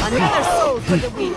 Another soul for the wheel.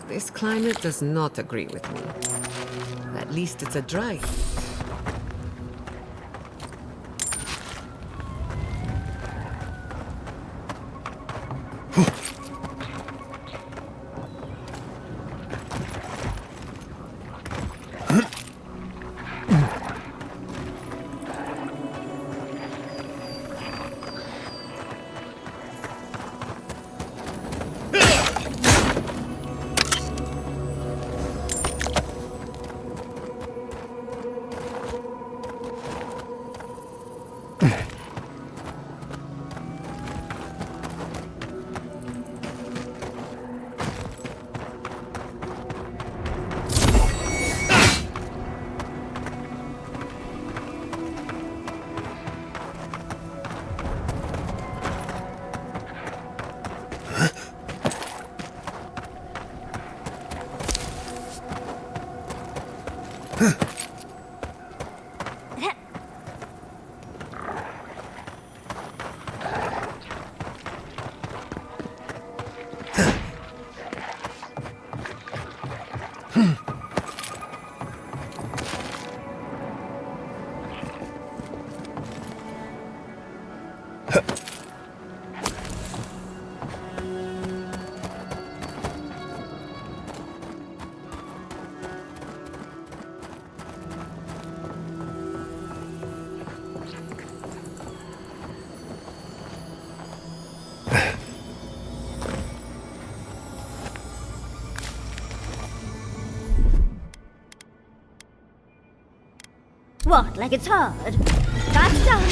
This climate does not agree with me. At least it's a dry heat. What, like it's hard? That's done.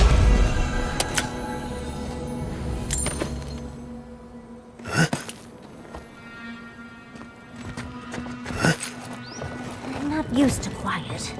I'm not used to quiet.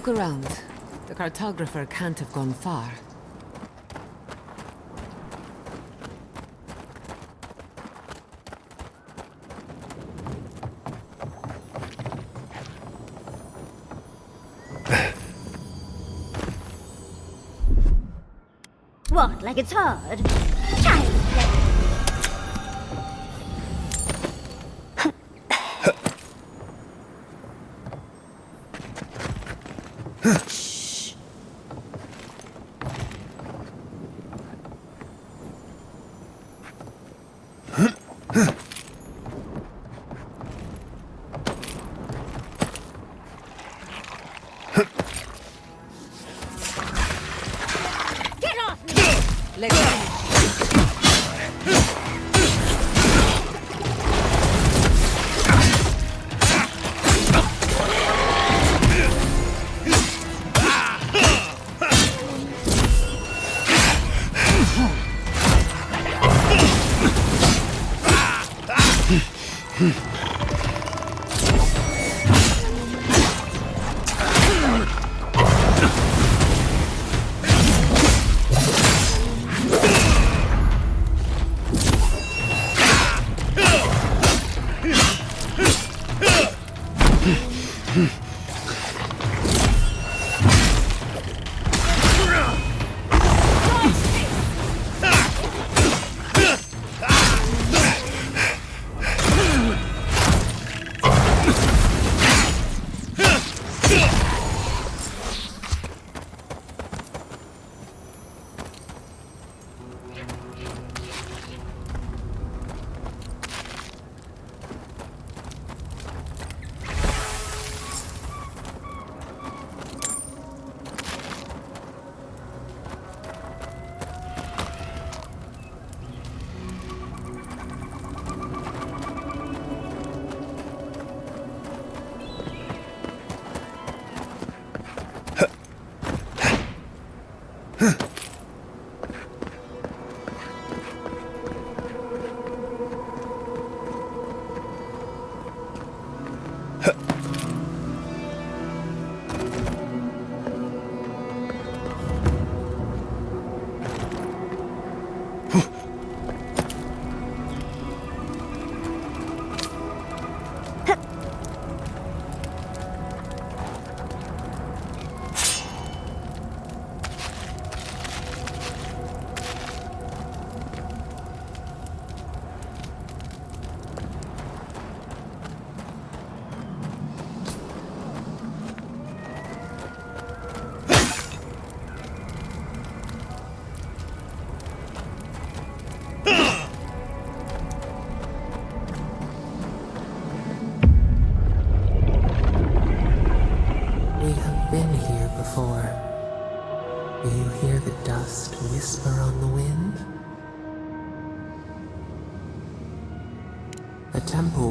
Look around. The Cartographer can't have gone far. What, like it's hard? Child's play.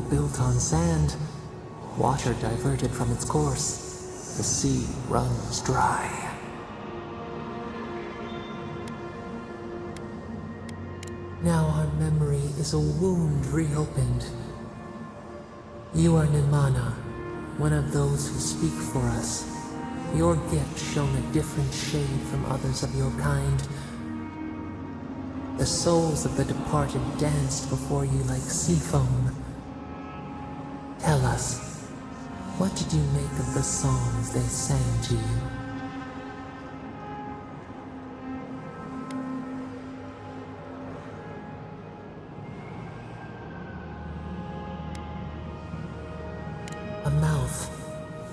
Built on sand, water diverted from its course, the sea runs dry. Now our memory is a wound reopened. You are Nimana, one of those who speak for us. Your gift shone a different shade from others of your kind. The souls of the departed danced before you like sea foam. Tell us, what did you make of the songs they sang to you? A mouth,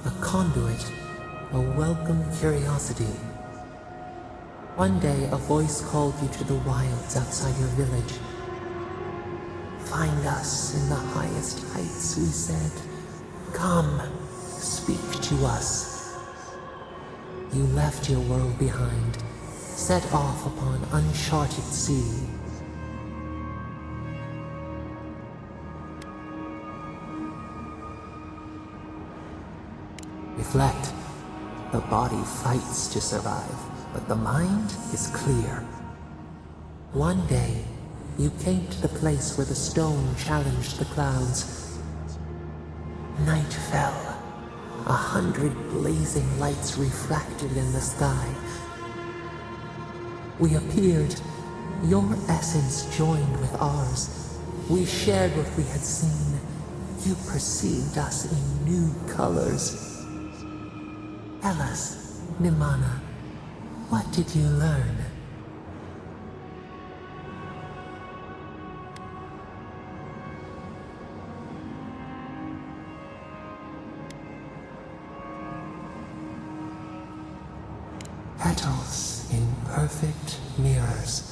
a conduit, a welcome curiosity. One day a voice called you to the wilds outside your village. Find us in the highest heights, we said. Come, speak to us. You left your world behind, set off upon uncharted sea. Reflect. The body fights to survive, but the mind is clear. One day, you came to the place where the stone challenged the clouds. Night fell. 100 blazing lights refracted in the sky. We appeared. Your essence joined with ours. We shared what we had seen. You perceived us in new colors. Tell us, Nimana, what did you learn? Petals in perfect mirrors.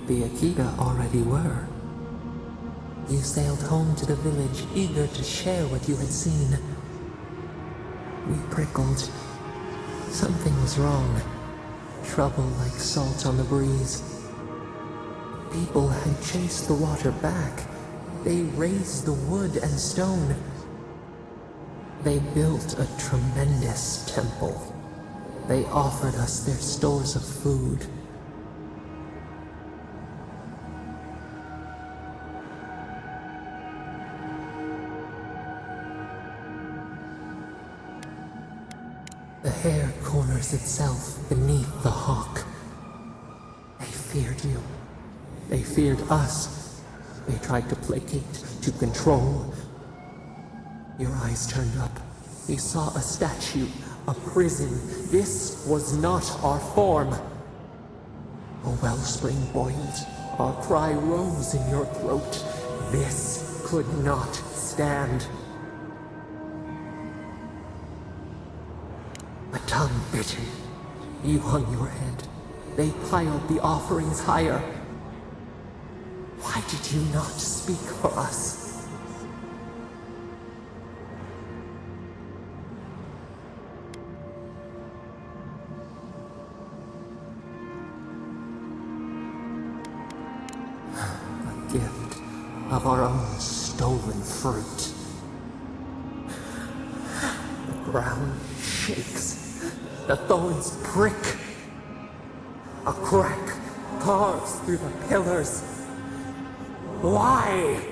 The Akita already were. You sailed home to the village, eager to share what you had seen. We prickled. Something was wrong. Trouble like salt on the breeze. People had chased the water back. They raised the wood and stone. They built a tremendous temple. They offered us their stores of food. The hair corners itself beneath the hawk. They feared you. They feared us. They tried to placate, to control. Your eyes turned up. You saw a statue, a prison. This was not our form. A wellspring boiled. Our cry rose in your throat. This could not stand. A tongue bitten. You hung your head. They piled the offerings higher. Why did you not speak for us? A gift of our own stolen fruit. The ground shakes. The thorns prick. A crack carves through the pillars. Why?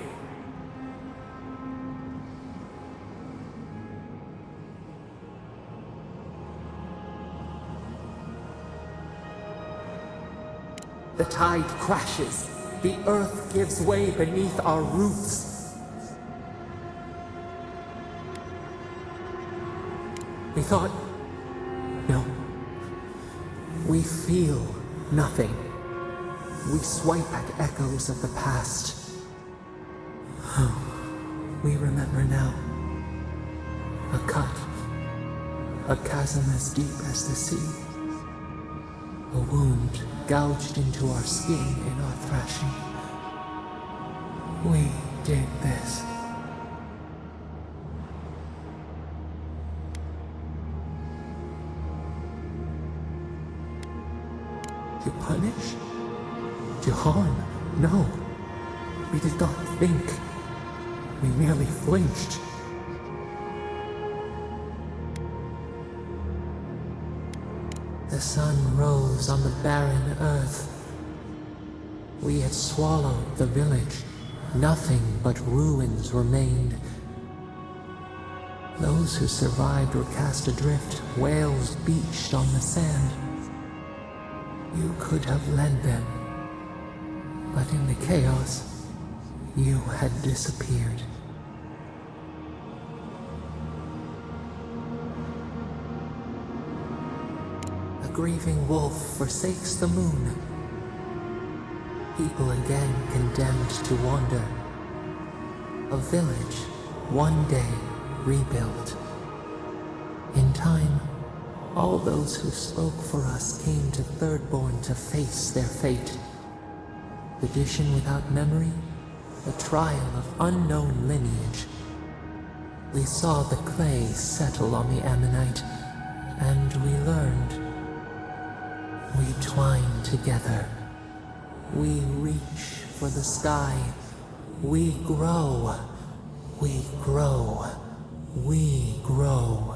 The tide crashes. The earth gives way beneath our roots. We thought... No. We feel nothing. We swipe at echoes of the past. Oh, we remember now. A cut. A chasm as deep as the sea. A wound gouged into our skin in our thrashing. We did this. To punish? To harm? No. We did not think. We merely flinched. The sun rose on the barren earth. We had swallowed the village. Nothing but ruins remained. Those who survived were cast adrift, whales beached on the sand. You could have led them, but in the chaos, you had disappeared. A grieving wolf forsakes the moon. People again condemned to wander. A village, one day rebuilt. In time, all those who spoke for us came to Thirdborn to face their fate. Tradition without memory, a trial of unknown lineage. We saw the clay settle on the Ammonite, and we learned. We twine together. We reach for the sky. We grow. We grow. We grow.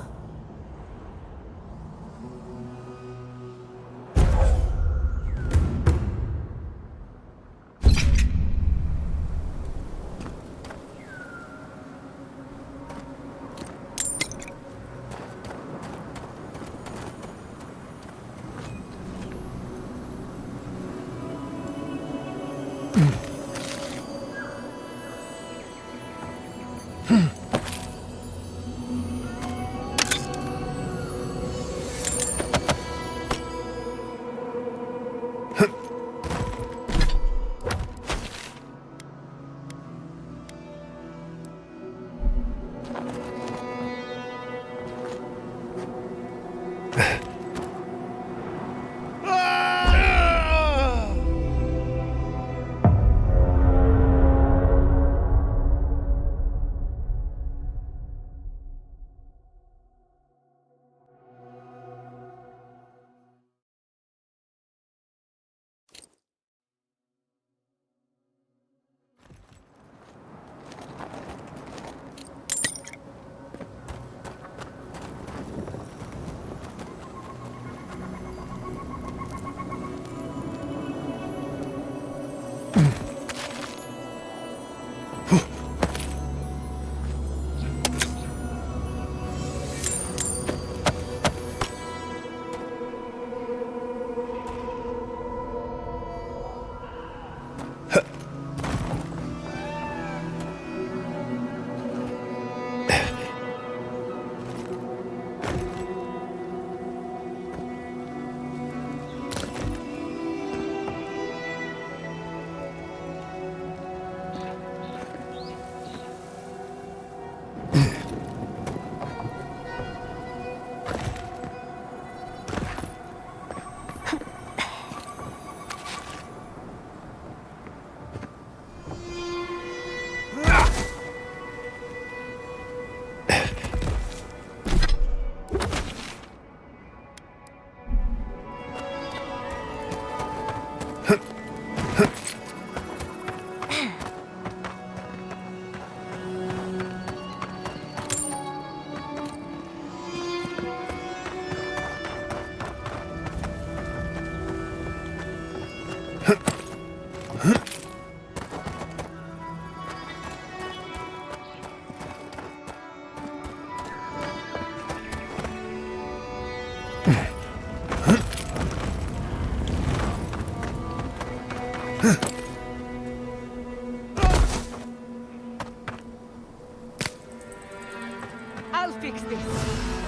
I'll fix this.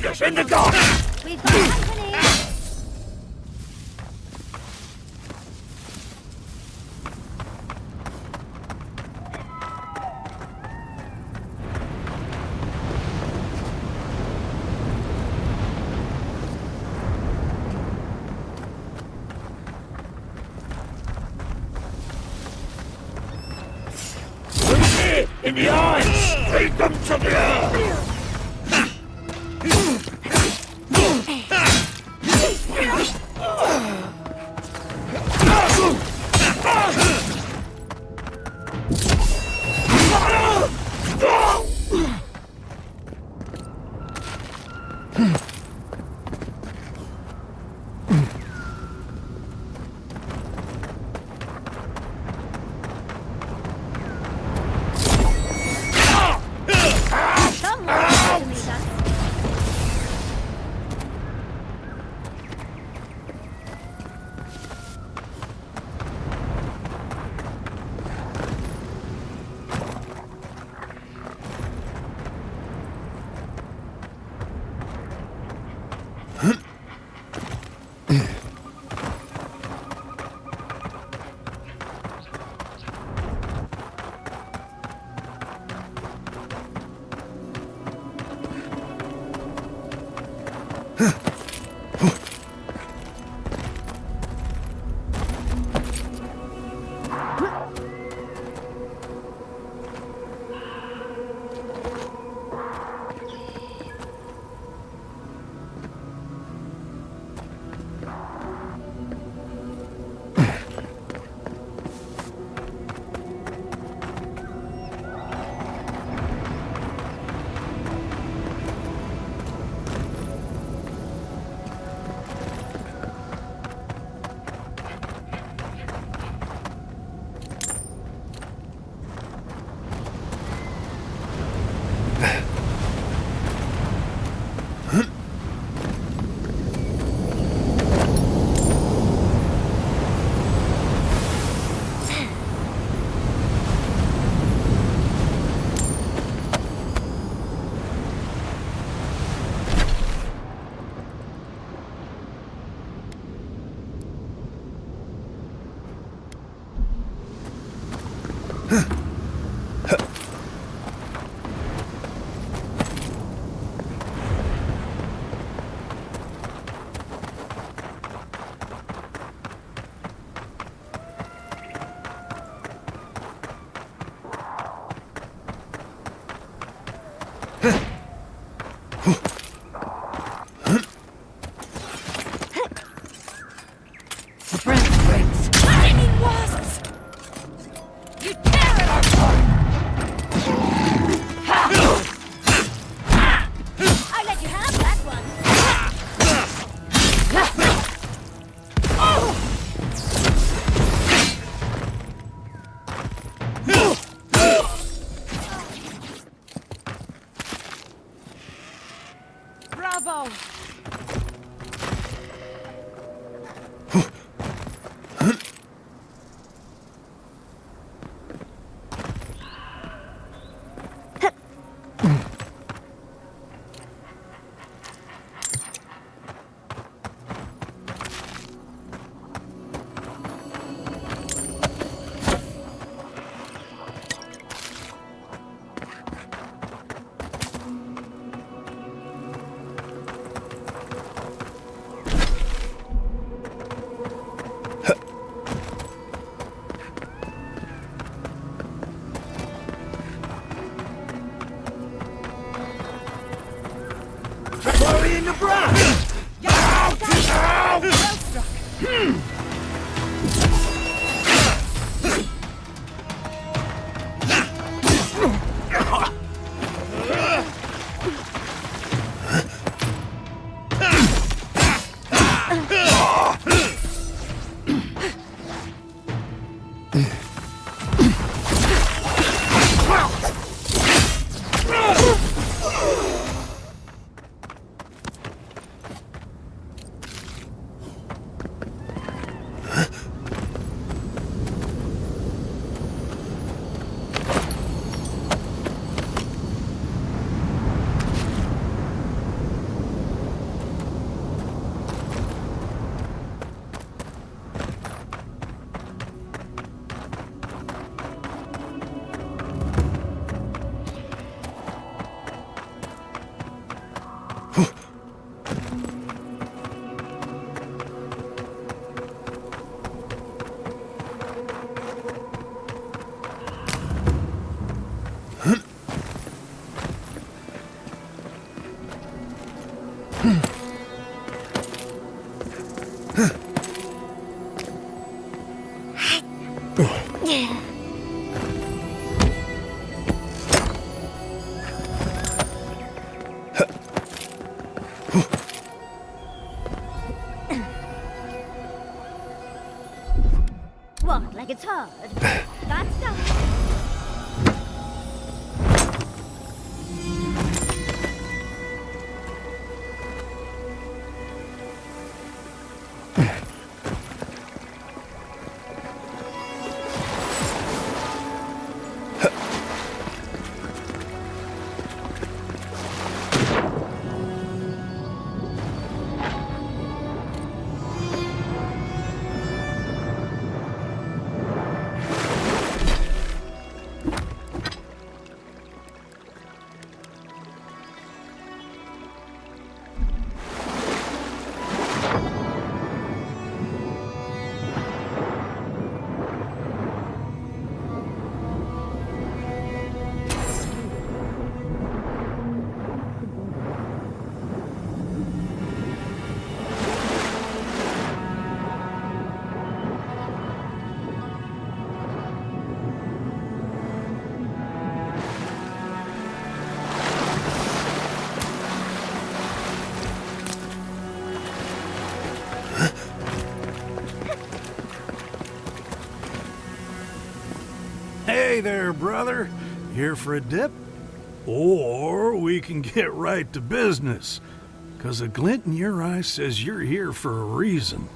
Us in the dark! We've got company! In the eyes! Lead them to the earth! Iwao! Glory in the brush! Well struck! What, like it's hard? That's done. Hey there, brother. Here for a dip? Or we can get right to business. 'Cause a glint in your eye says you're here for a reason.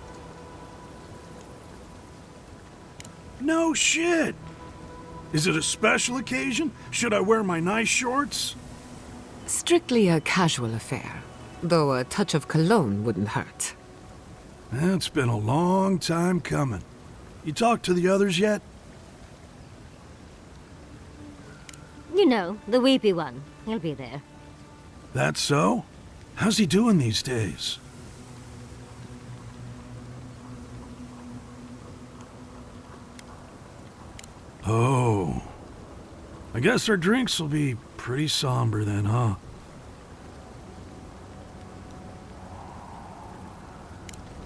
No shit! Is it a special occasion? Should I wear my nice shorts? Strictly a casual affair, though a touch of cologne wouldn't hurt. It's been a long time coming. You talked to the others yet? You know, the weepy one. He'll be there. That's so? How's he doing these days? Oh. I guess our drinks will be pretty somber then, huh?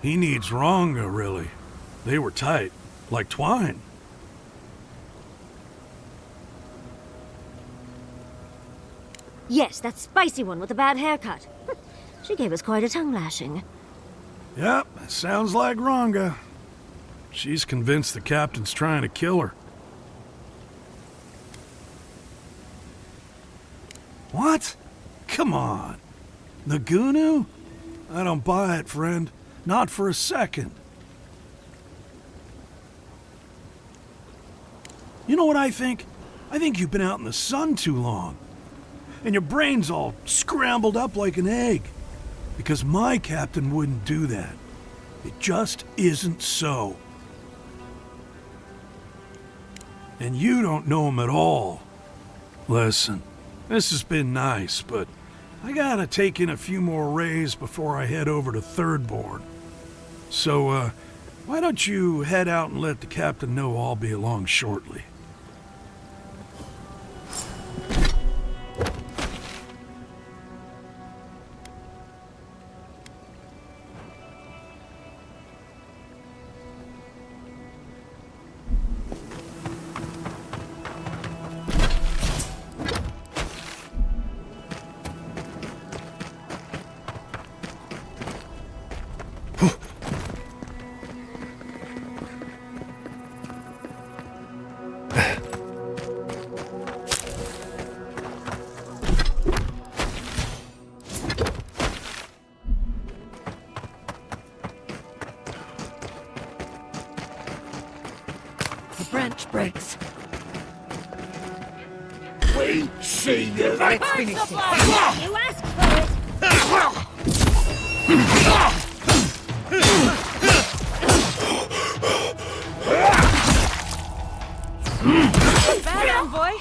He needs Ranga, really. They were tight, like twine. Yes, that spicy one with the bad haircut. She gave us quite a tongue lashing. Yep, sounds like Ranga. She's convinced the captain's trying to kill her. What? Come on. The Ngunu? I don't buy it, friend. Not for a second. You know what I think? I think you've been out in the sun too long. And your brain's all scrambled up like an egg. Because my captain wouldn't do that. It just isn't so. And you don't know him at all. Listen, this has been nice, but I gotta take in a few more rays before I head over to Thirdborn. So, why don't you head out and let the captain know I'll be along shortly. Branch breaks. We see you later. Let's finish this. You asked for it! Bad envoy.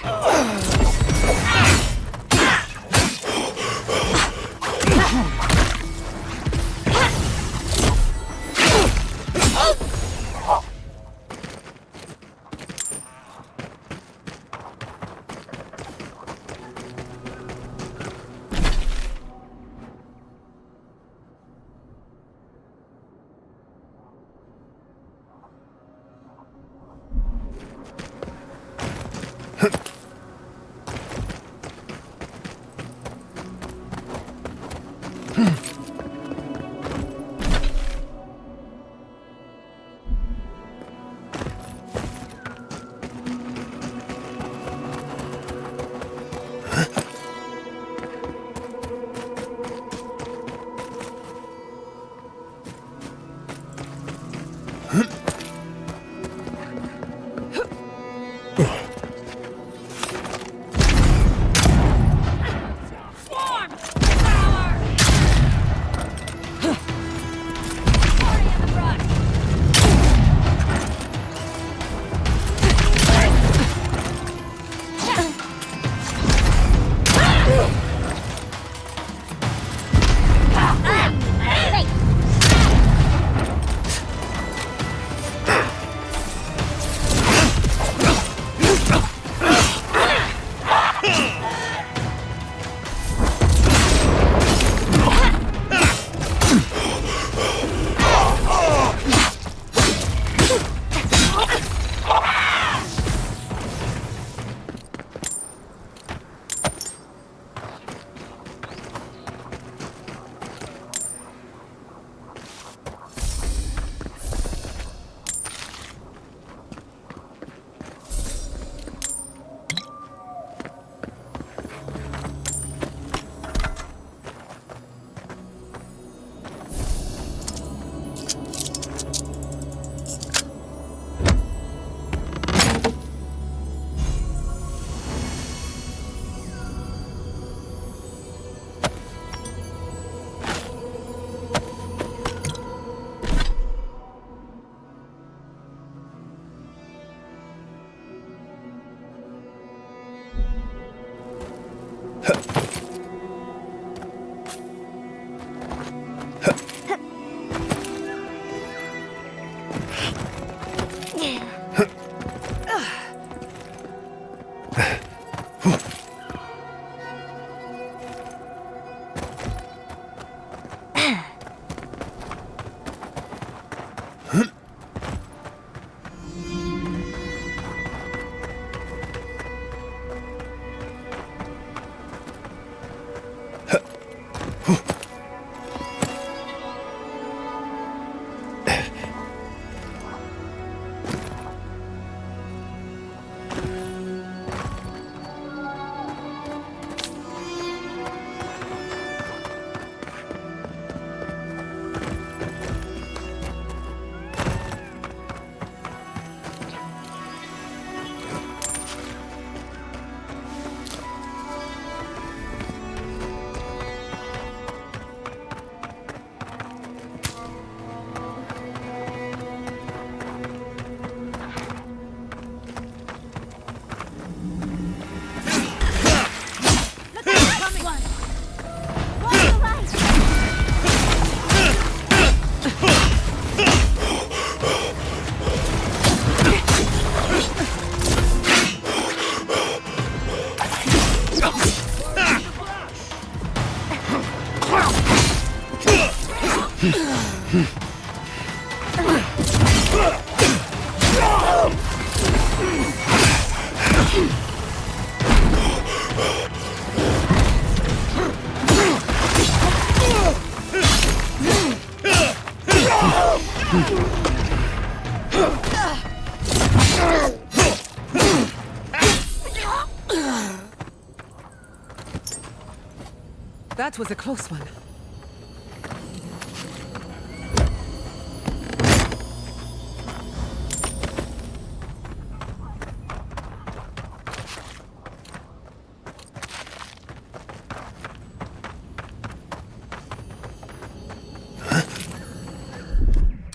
That was a close one.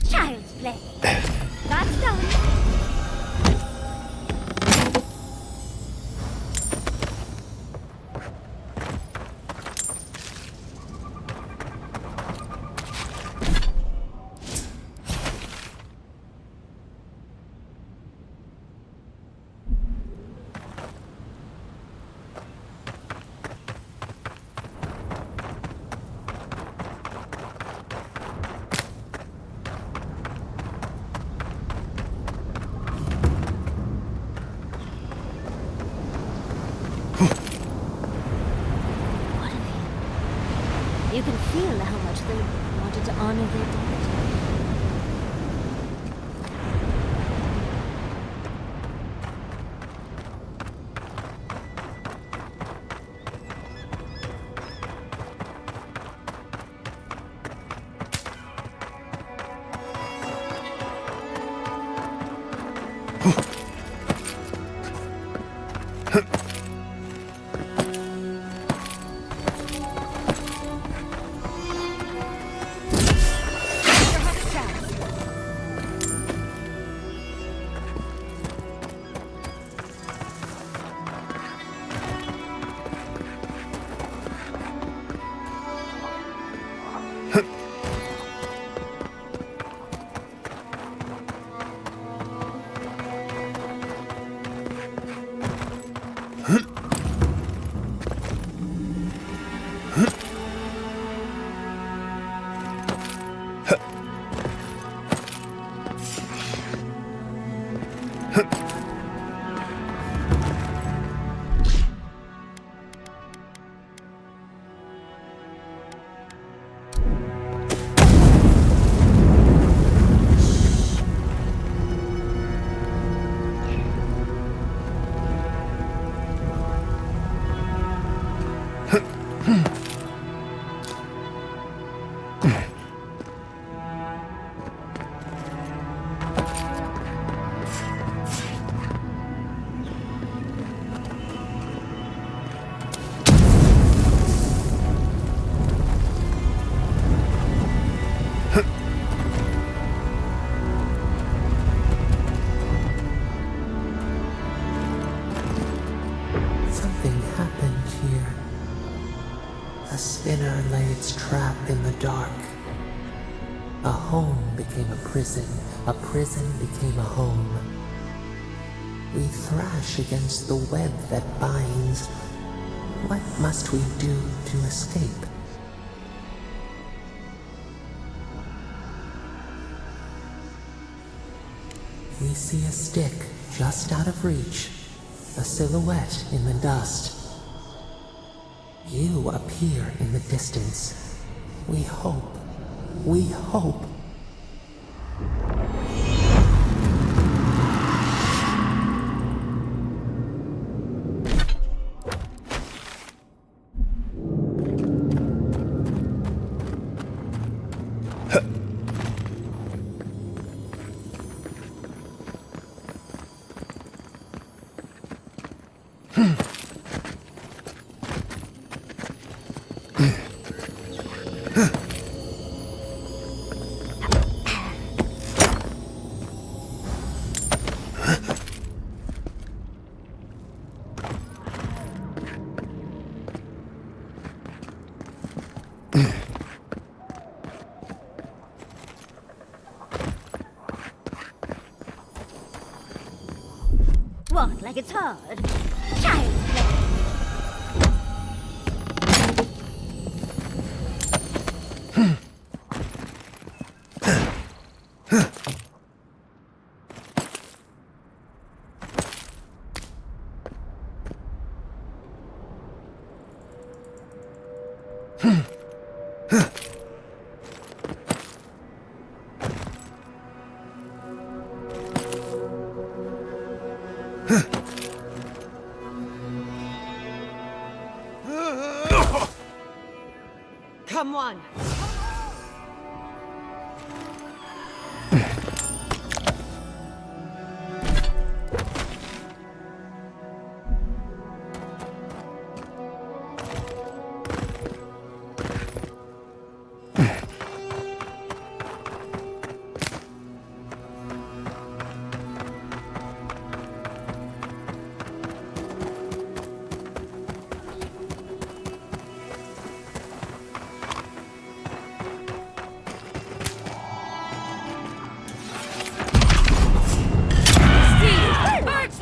Child's play. That's done. You can feel how much they wanted to honor their dead. A prison became a home. We thrash against the web that binds. What must we do to escape? We see a stick just out of reach, a silhouette in the dust. You appear in the distance. We hope. We hope. What, like it's hard? Child's play. Come on.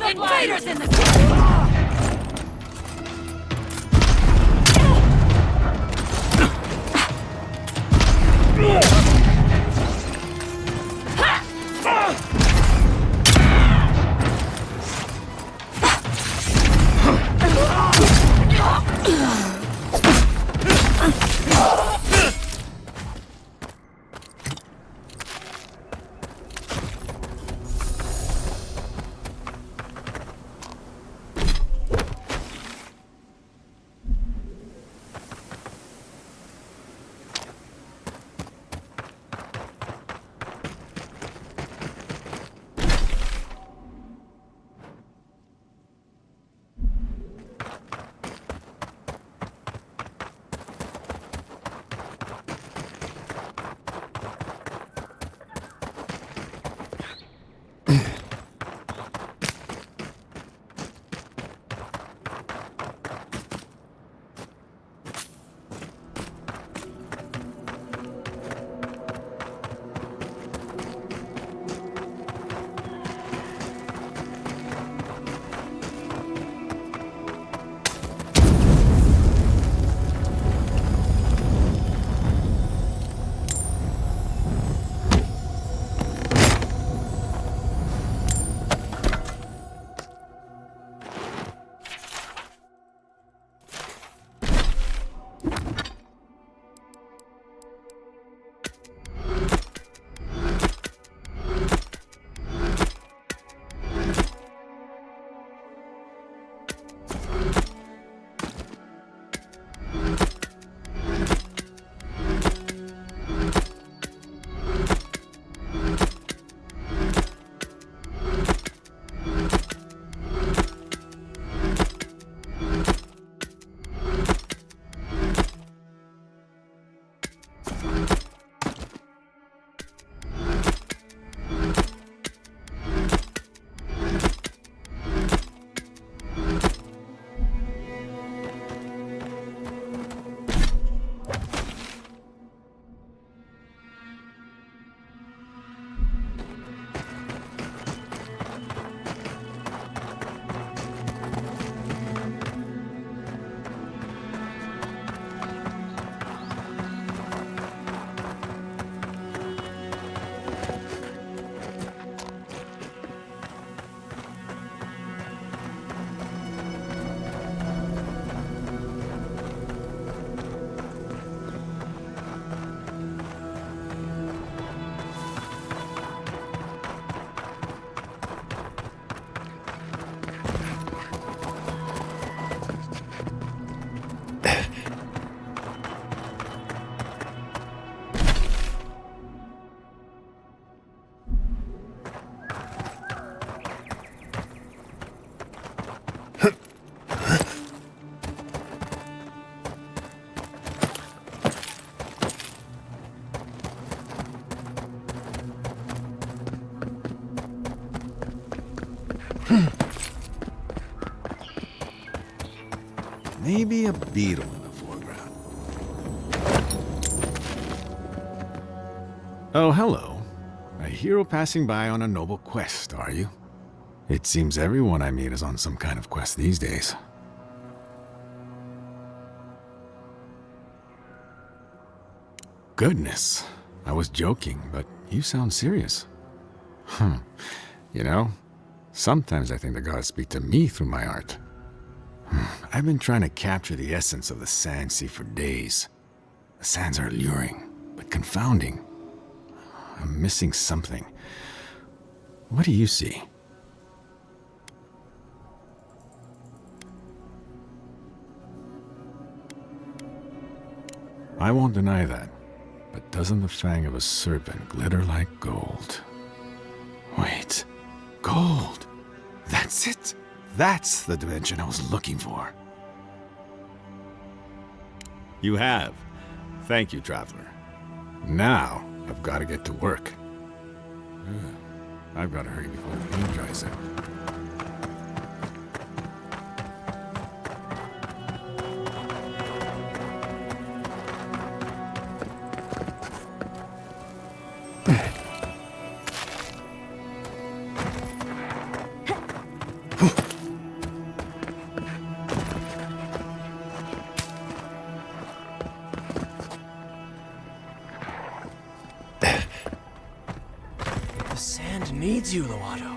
Invaders in the Maybe a beetle in the foreground. Oh, hello. A hero passing by on a noble quest, are you? It seems everyone I meet is on some kind of quest these days. Goodness, I was joking, but you sound serious. You know, sometimes I think the gods speak to me through my art. I've been trying to capture the essence of the Sand Sea for days. The sands are alluring, but confounding. I'm missing something. What do you see? I won't deny that, but doesn't the fang of a serpent glitter like gold? Wait, gold! That's it! That's the dimension I was looking for. You have. Thank you, Traveler. Now, I've got to get to work. I've got to hurry before the paint dries out. Needs you, Loato.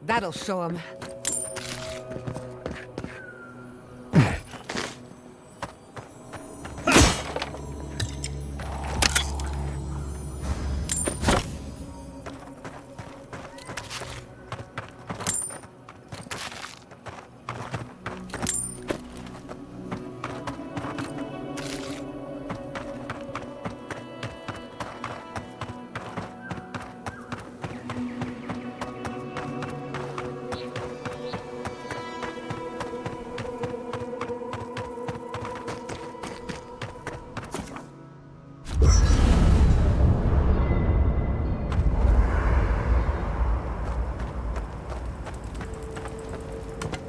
That'll show him.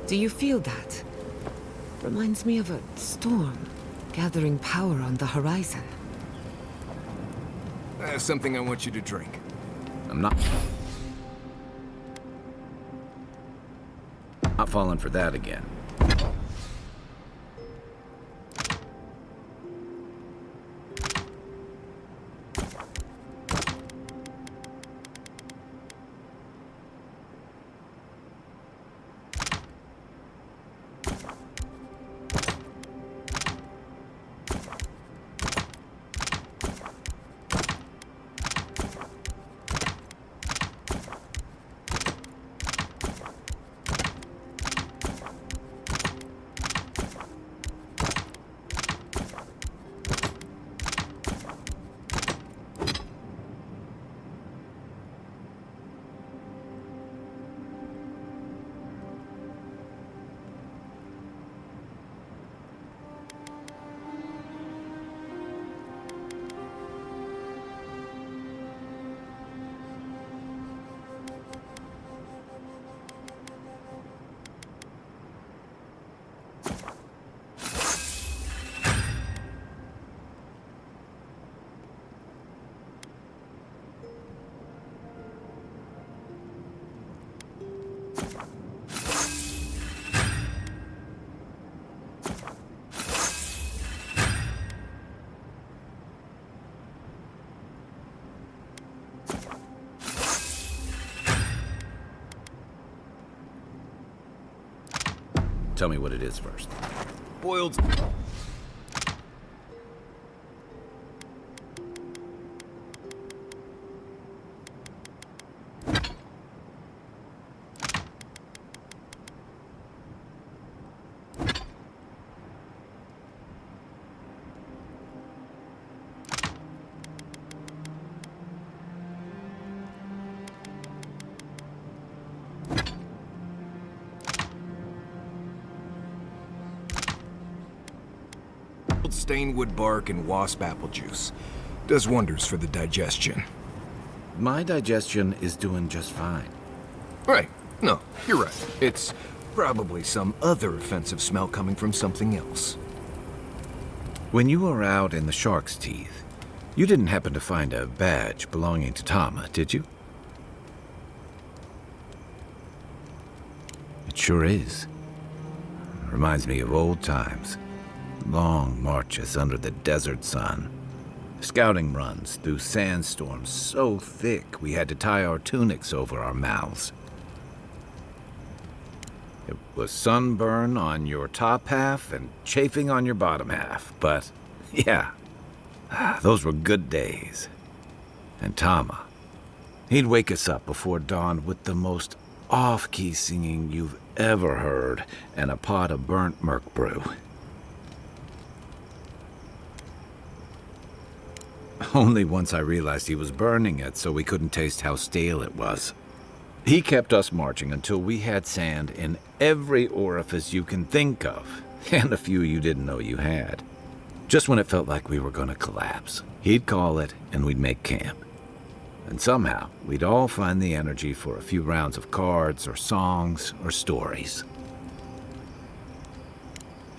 Do you feel that? Reminds me of a storm, gathering power on the horizon. Something I want you to drink. I'm not falling for that again. Tell me what it is first. Boiled. stainwood bark and wasp apple juice. Does wonders for the digestion. My digestion is doing just fine. Right. No, you're right. It's probably some other offensive smell coming from something else. When you were out in the shark's teeth, you didn't happen to find a badge belonging to Tama, did you? It sure is. Reminds me of old times. Long marches under the desert sun. Scouting runs through sandstorms so thick we had to tie our tunics over our mouths. It was sunburn on your top half and chafing on your bottom half, but yeah, those were good days. And Tama, he'd wake us up before dawn with the most off-key singing you've ever heard and a pot of burnt merc brew. Only once I realized he was burning it so we couldn't taste how stale it was. He kept us marching until we had sand in every orifice you can think of, and a few you didn't know you had. Just when it felt like we were going to collapse, he'd call it and we'd make camp. And somehow, we'd all find the energy for a few rounds of cards or songs or stories.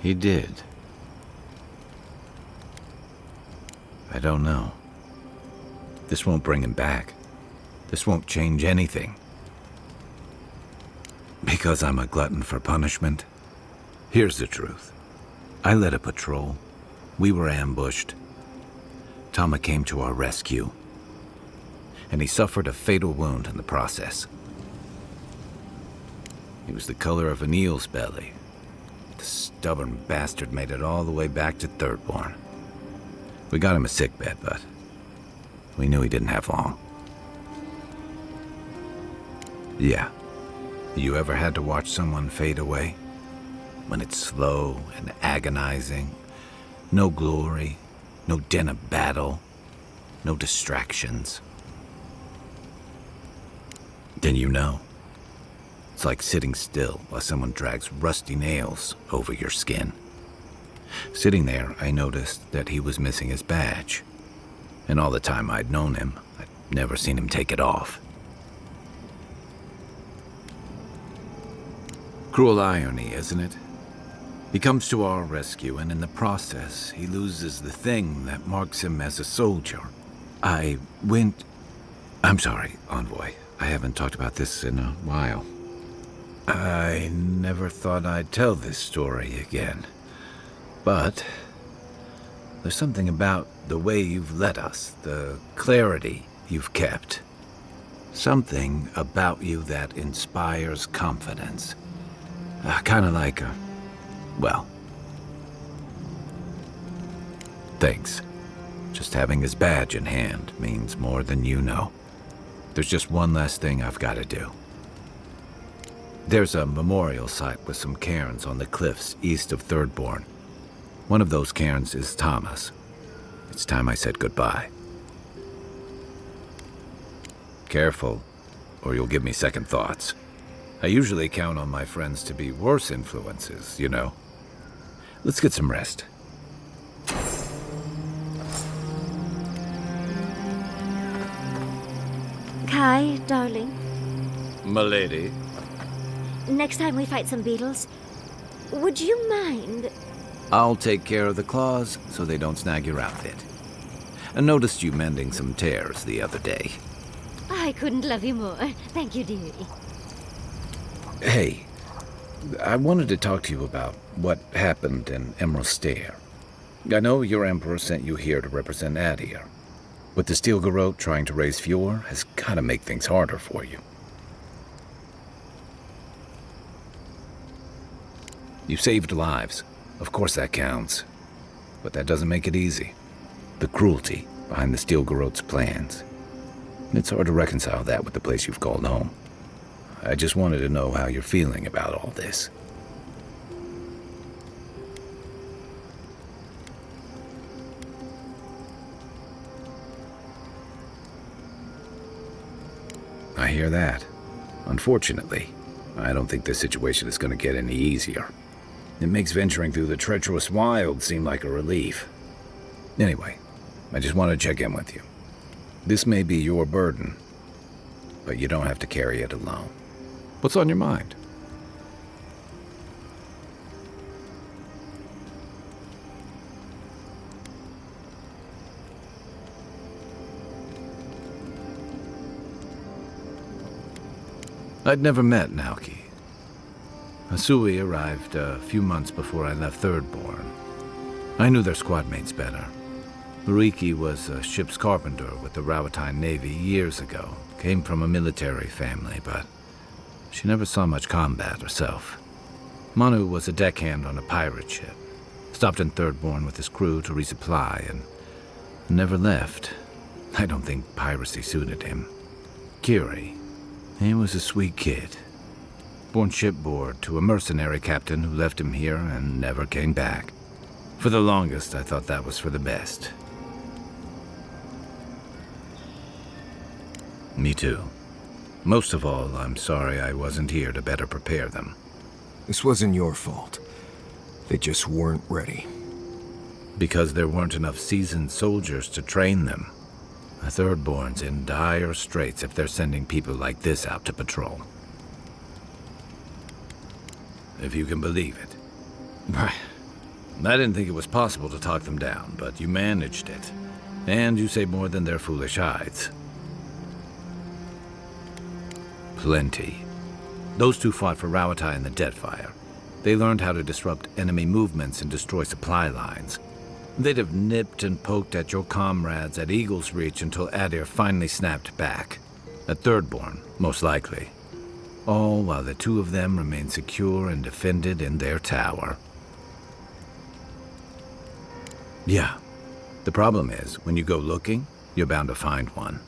He did. I don't know. This won't bring him back. This won't change anything. Because I'm a glutton for punishment? Here's the truth. I led a patrol. We were ambushed. Tama came to our rescue. And he suffered a fatal wound in the process. He was the color of an eel's belly. The stubborn bastard made it all the way back to Thirdborn. We got him a sickbed, but we knew he didn't have long. Yeah. You ever had to watch someone fade away? When it's slow and agonizing, no glory, no din of battle, no distractions. Then you know. It's like sitting still while someone drags rusty nails over your skin. Sitting there, I noticed that he was missing his badge. And all the time I'd known him, I'd never seen him take it off. Cruel irony, isn't it? He comes to our rescue, and in the process, he loses the thing that marks him as a soldier. I'm sorry, Envoy. I haven't talked about this in a while. I never thought I'd tell this story again. But there's something about the way you've led us, the clarity you've kept. Something about you that inspires confidence. Kind of like thanks. Just having his badge in hand means more than you know. There's just one last thing I've got to do. There's a memorial site with some cairns on the cliffs east of Thirdborn. One of those cairns is Tama's. It's time I said goodbye. Careful, or you'll give me second thoughts. I usually count on my friends to be worse influences, you know. Let's get some rest. Kai, darling. M'lady. Next time we fight some beetles, would you mind? I'll take care of the claws so they don't snag your outfit. I noticed you mending some tears the other day. I couldn't love you more. Thank you, dearie. Hey, I wanted to talk to you about what happened in Emerald Stair. I know your Emperor sent you here to represent Adir. With the Steel Garrote trying to raise Fjord has got to make things harder for you. You saved lives. Of course that counts. But that doesn't make it easy. The cruelty behind the Steel Garrote's plans. It's hard to reconcile that with the place you've called home. I just wanted to know how you're feeling about all this. I hear that. Unfortunately, I don't think this situation is going to get any easier. It makes venturing through the treacherous wild seem like a relief. Anyway, I just want to check in with you. This may be your burden, but you don't have to carry it alone. What's on your mind? I'd never met Naoki. Asui arrived a few months before I left Thirdborn. I knew their squad mates better. Mariki was a ship's carpenter with the Rawatine Navy years ago. Came from a military family, but she never saw much combat herself. Manu was a deckhand on a pirate ship. Stopped in Thirdborn with his crew to resupply and never left. I don't think piracy suited him. Kiri, he was a sweet kid. Born shipboard to a mercenary captain who left him here and never came back. For the longest, I thought that was for the best. Me too. Most of all, I'm sorry I wasn't here to better prepare them. This wasn't your fault. They just weren't ready. Because there weren't enough seasoned soldiers to train them. The Thirdborn's in dire straits if they're sending people like this out to patrol. If you can believe it. Right. I didn't think it was possible to talk them down, but you managed it. And you say more than their foolish hides. Plenty. Those two fought for Rawatine in the Deadfire. They learned how to disrupt enemy movements and destroy supply lines. They'd have nipped and poked at your comrades at Eagle's Reach until Adir finally snapped back. At Thirdborn, most likely. All while the two of them remained secure and defended in their tower. Yeah. The problem is, when you go looking, you're bound to find one.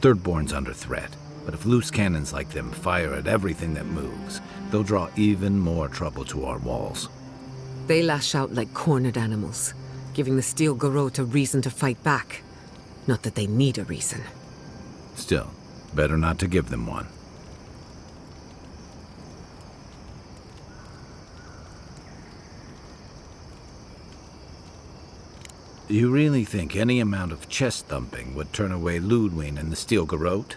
Thirdborn's under threat, but if loose cannons like them fire at everything that moves, they'll draw even more trouble to our walls. They lash out like cornered animals, giving the Steel Garrote a reason to fight back. Not that they need a reason. Still, better not to give them one. You really think any amount of chest thumping would turn away Ludwig and the Steel Garrote?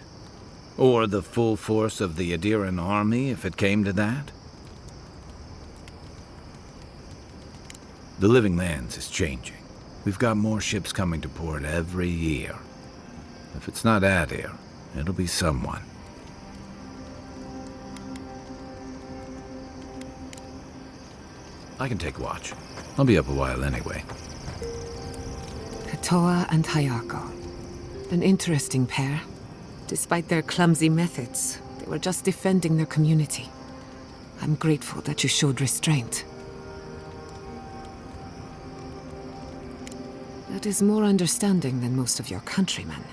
Or the full force of the Adiran army, if it came to that? The Living Lands is changing. We've got more ships coming to port every year. If it's not Adir, it'll be someone. I can take watch. I'll be up a while anyway. Tauwe and Ihaka. An interesting pair. Despite their clumsy methods, they were just defending their community. I'm grateful that you showed restraint. That is more understanding than most of your countrymen.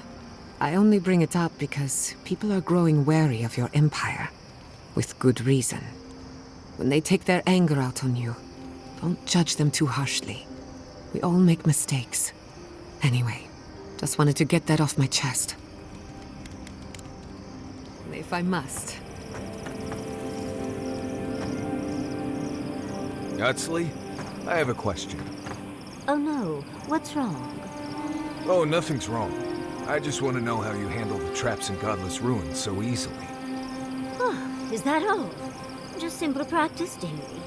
I only bring it up because people are growing wary of your empire. With good reason. When they take their anger out on you, don't judge them too harshly. We all make mistakes. Anyway, just wanted to get that off my chest. If I must. Yatzli, I have a question. Oh no, what's wrong? Oh, nothing's wrong. I just want to know how you handle the traps in Godless Ruins so easily. Oh, is that all? Just simple practice daily.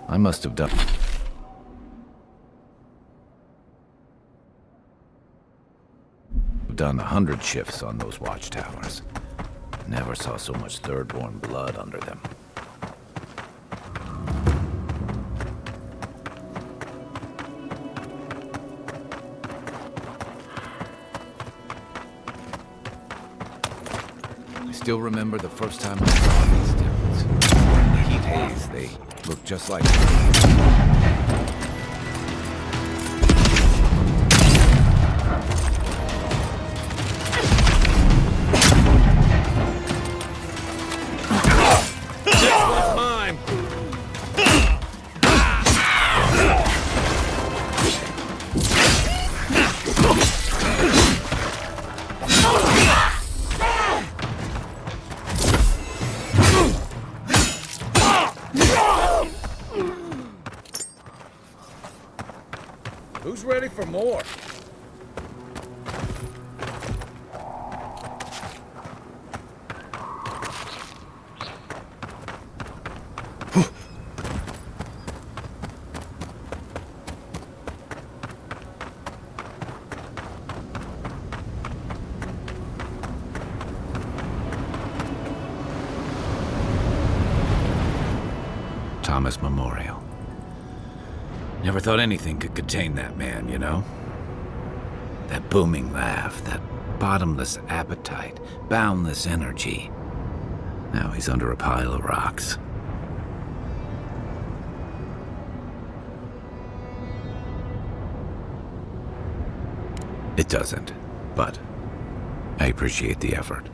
I must have done 100 shifts on those watchtowers. Never saw so much Thirdborn blood under them. I still remember the first time I saw these dudes. In the heat haze, they looked just like ready for more. Thomas Memorial. Never thought anything could contain that man, you know? That booming laugh, that bottomless appetite, boundless energy. Now he's under a pile of rocks. It doesn't, but I appreciate the effort.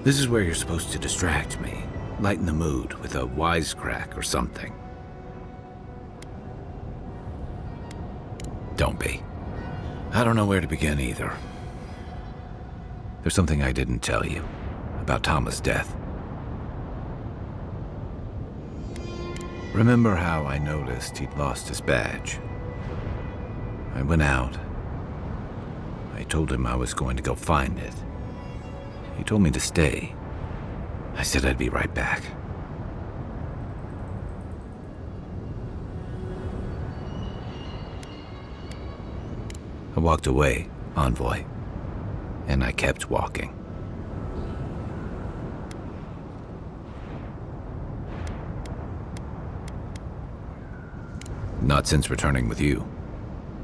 This is where you're supposed to distract me, lighten the mood with a wisecrack or something. Don't be. I don't know where to begin either. There's something I didn't tell you about Tama's death. Remember how I noticed he'd lost his badge? I went out. I told him I was going to go find it. He told me to stay. I said I'd be right back. I walked away, Envoy, and I kept walking. Not since returning with you.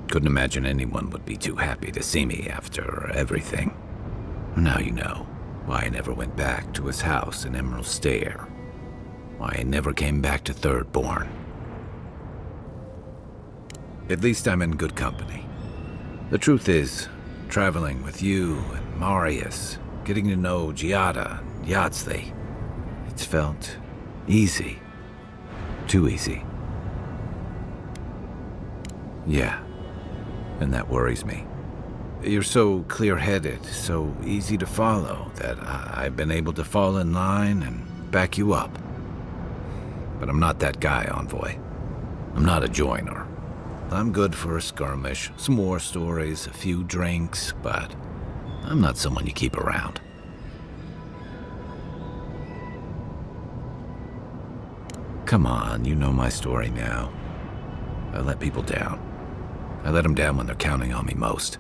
Couldn't imagine anyone would be too happy to see me after everything. Now you know why I never went back to his house in Emerald Stair. Why I never came back to Thirdborn. At least I'm in good company. The truth is, traveling with you and Marius, getting to know Giatta and Yatzli, it's felt easy. Too easy. Yeah, and that worries me. You're so clear-headed, so easy to follow, that I've been able to fall in line and back you up. But I'm not that guy, Envoy. I'm not a joiner. I'm good for a skirmish, some war stories, a few drinks, but I'm not someone you keep around. Come on, you know my story now. I let people down. I let them down when they're counting on me most.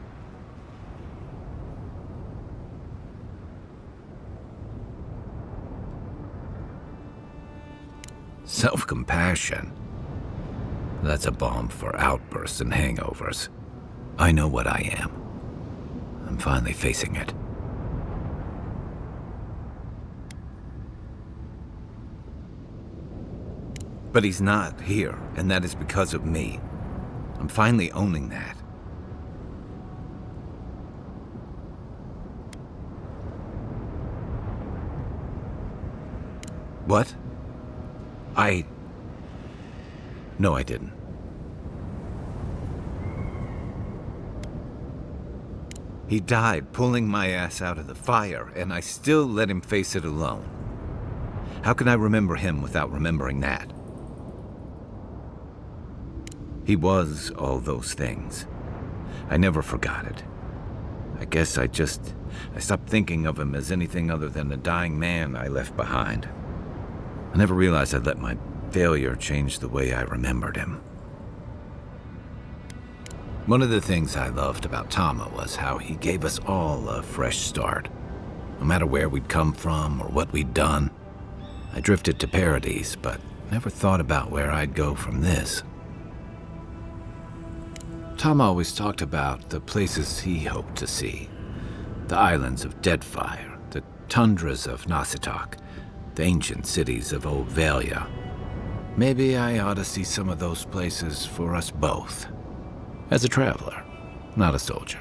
Self-compassion. That's a balm for outbursts and hangovers. I know what I am. I'm finally facing it. But he's not here, and that is because of me. I'm finally owning that. What? No, I didn't. He died pulling my ass out of the fire, and I still let him face it alone. How can I remember him without remembering that? He was all those things. I never forgot it. I guess I stopped thinking of him as anything other than the dying man I left behind. I never realized I'd let my failure changed the way I remembered him. One of the things I loved about Tama was how he gave us all a fresh start. No matter where we'd come from or what we'd done. I drifted to Paradis, but never thought about where I'd go from this. Tama always talked about the places he hoped to see. The islands of Deadfire, the tundras of Nasitok, the ancient cities of Old Valia. Maybe I ought to see some of those places for us both. As a traveler, not a soldier.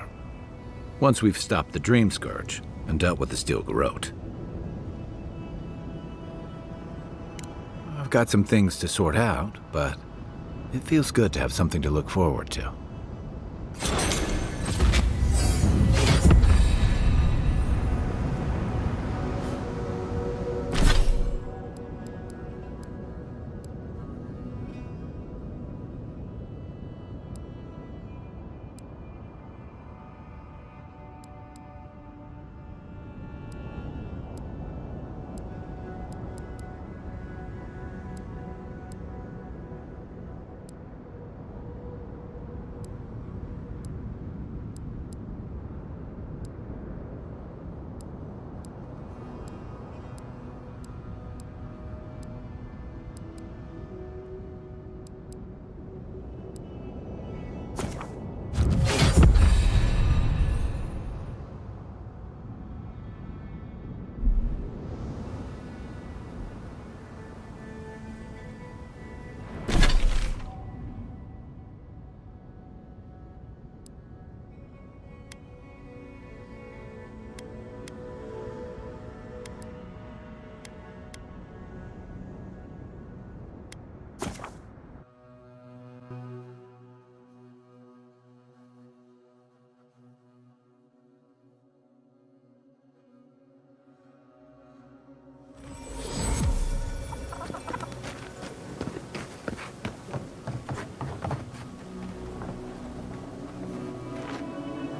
Once we've stopped the Dream Scourge and dealt with the Steel Garrote. I've got some things to sort out, but it feels good to have something to look forward to.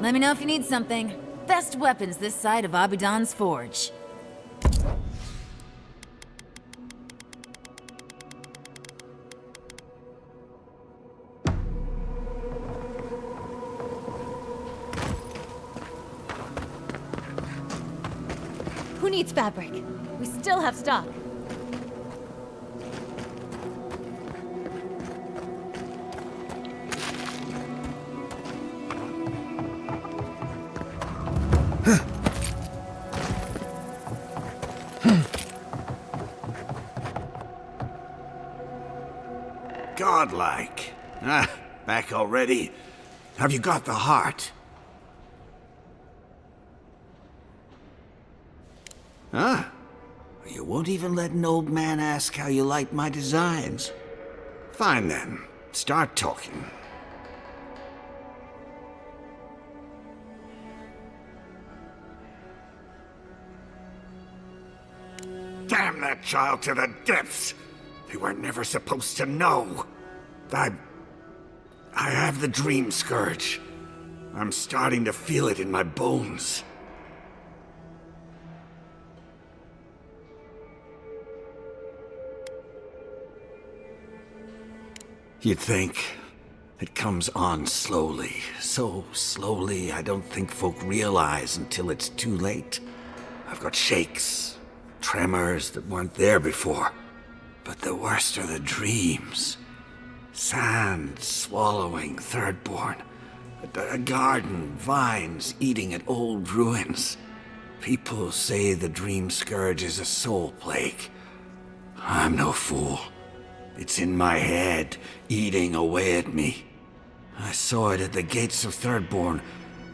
Let me know if you need something. Best weapons this side of Abidan's forge. Who needs fabric? We still have stock. Godlike. Ah, back already? Have you got the heart? Huh? You won't even let an old man ask how you like my designs. Fine then. Start talking. Damn that child to the depths! They were never supposed to know. I have the dream scourge. I'm starting to feel it in my bones. You'd think it comes on slowly. So slowly, I don't think folk realize until it's too late. I've got shakes, tremors that weren't there before. But the worst are the dreams. Sand swallowing Thirdborn. A garden, vines eating at old ruins. People say the dream scourge is a soul plague. I'm no fool. It's in my head, eating away at me. I saw it at the gates of Thirdborn.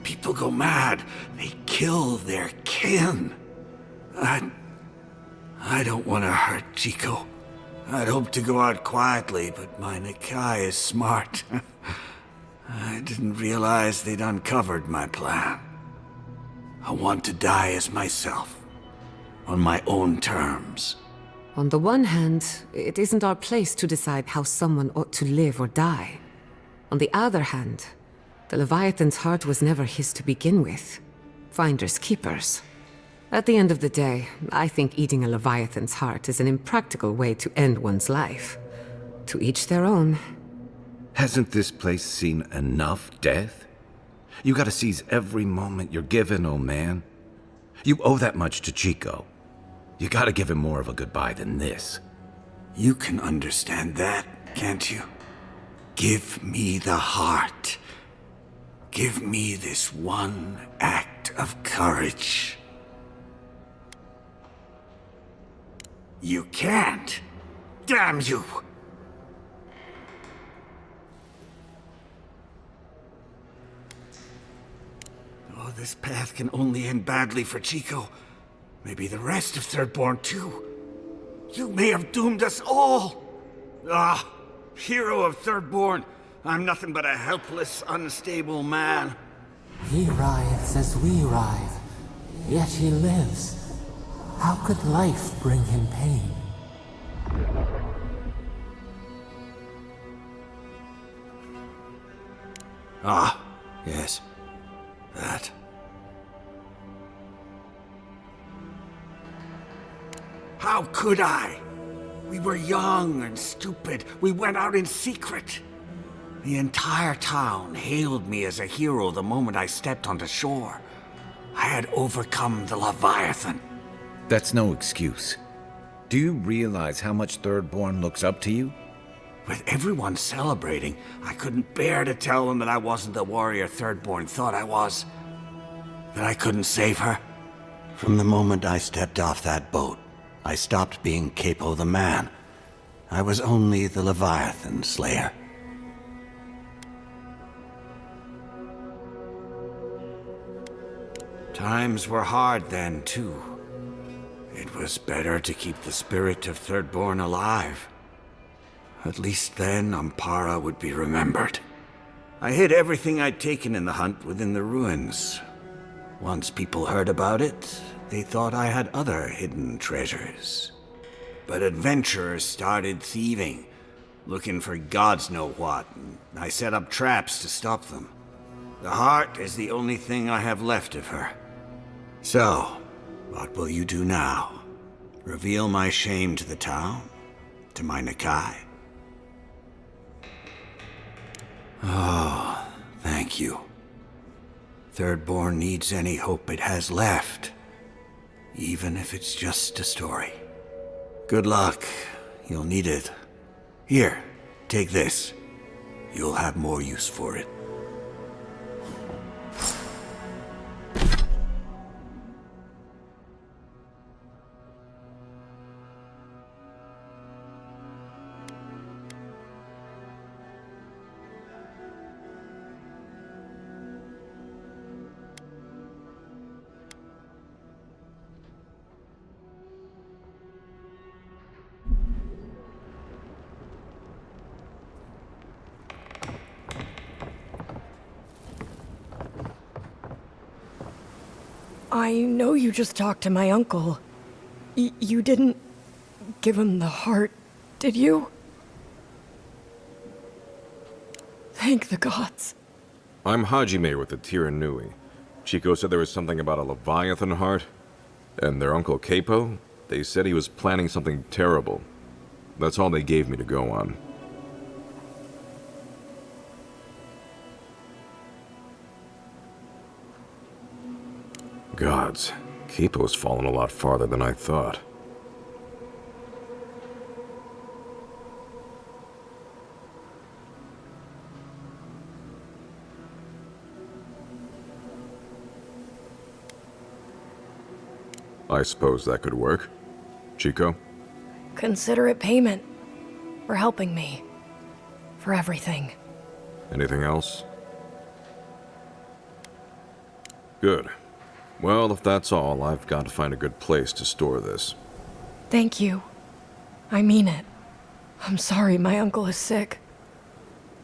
People go mad. They kill their kin. I don't want to hurt Chiko. I'd hoped to go out quietly, but my Nikai is smart. I didn't realize they'd uncovered my plan. I want to die as myself, on my own terms. On the one hand, it isn't our place to decide how someone ought to live or die. On the other hand, the Leviathan's heart was never his to begin with. Finders keepers. At the end of the day, I think eating a Leviathan's heart is an impractical way to end one's life. To each their own. Hasn't this place seen enough death? You gotta seize every moment you're given, old man. You owe that much to Chiko. You gotta give him more of a goodbye than this. You can understand that, can't you? Give me the heart. Give me this one act of courage. You can't. Damn you! Oh, this path can only end badly for Chiko. Maybe the rest of Thirdborn too. You may have doomed us all! Ah, hero of Thirdborn. I'm nothing but a helpless, unstable man. He writhes as we writhe, yet he lives. How could life bring him pain? Ah, yes. That. How could I? We were young and stupid. We went out in secret. The entire town hailed me as a hero the moment I stepped onto shore. I had overcome the Leviathan. That's no excuse. Do you realize how much Thirdborn looks up to you? With everyone celebrating, I couldn't bear to tell them that I wasn't the warrior Thirdborn thought I was. That I couldn't save her. From the moment I stepped off that boat, I stopped being Keipo the man. I was only the Leviathan Slayer. Times were hard then, too. It was better to keep the spirit of Thirdborn alive. At least then, Ampara would be remembered. I hid everything I'd taken in the hunt within the ruins. Once people heard about it, they thought I had other hidden treasures. But adventurers started thieving, looking for gods know what, and I set up traps to stop them. The heart is the only thing I have left of her. So, what will you do now? Reveal my shame to the town? To my Nakai? Oh, thank you. Thirdborn needs any hope it has left, even if it's just a story. Good luck. You'll need it. Here, take this. You'll have more use for it. I know you just talked to my uncle. You didn't give him the heart, did you? Thank the gods. I'm Hajime with the Tiranui. Chiko said there was something about a Leviathan heart. And their uncle Keipo, they said he was planning something terrible. That's all they gave me to go on. Gods, Keipo's fallen a lot farther than I thought. I suppose that could work. Chiko? Consider it payment for helping me. For everything. Anything else? Good. Well, if that's all, I've got to find a good place to store this. Thank you. I mean it. I'm sorry my uncle is sick.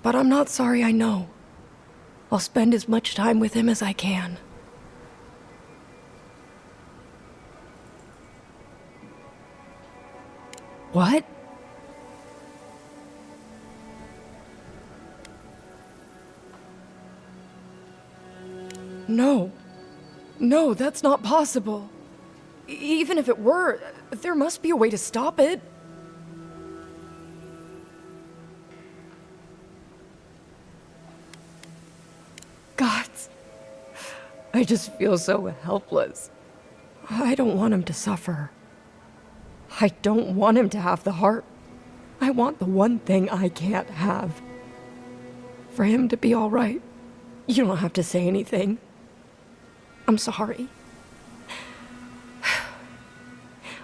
But I'm not sorry I know. I'll spend as much time with him as I can. What? No. No, that's not possible. Even if it were, there must be a way to stop it. Gods. I just feel so helpless. I don't want him to suffer. I don't want him to have the heart. I want the one thing I can't have. For him to be all right. You don't have to say anything. I'm sorry.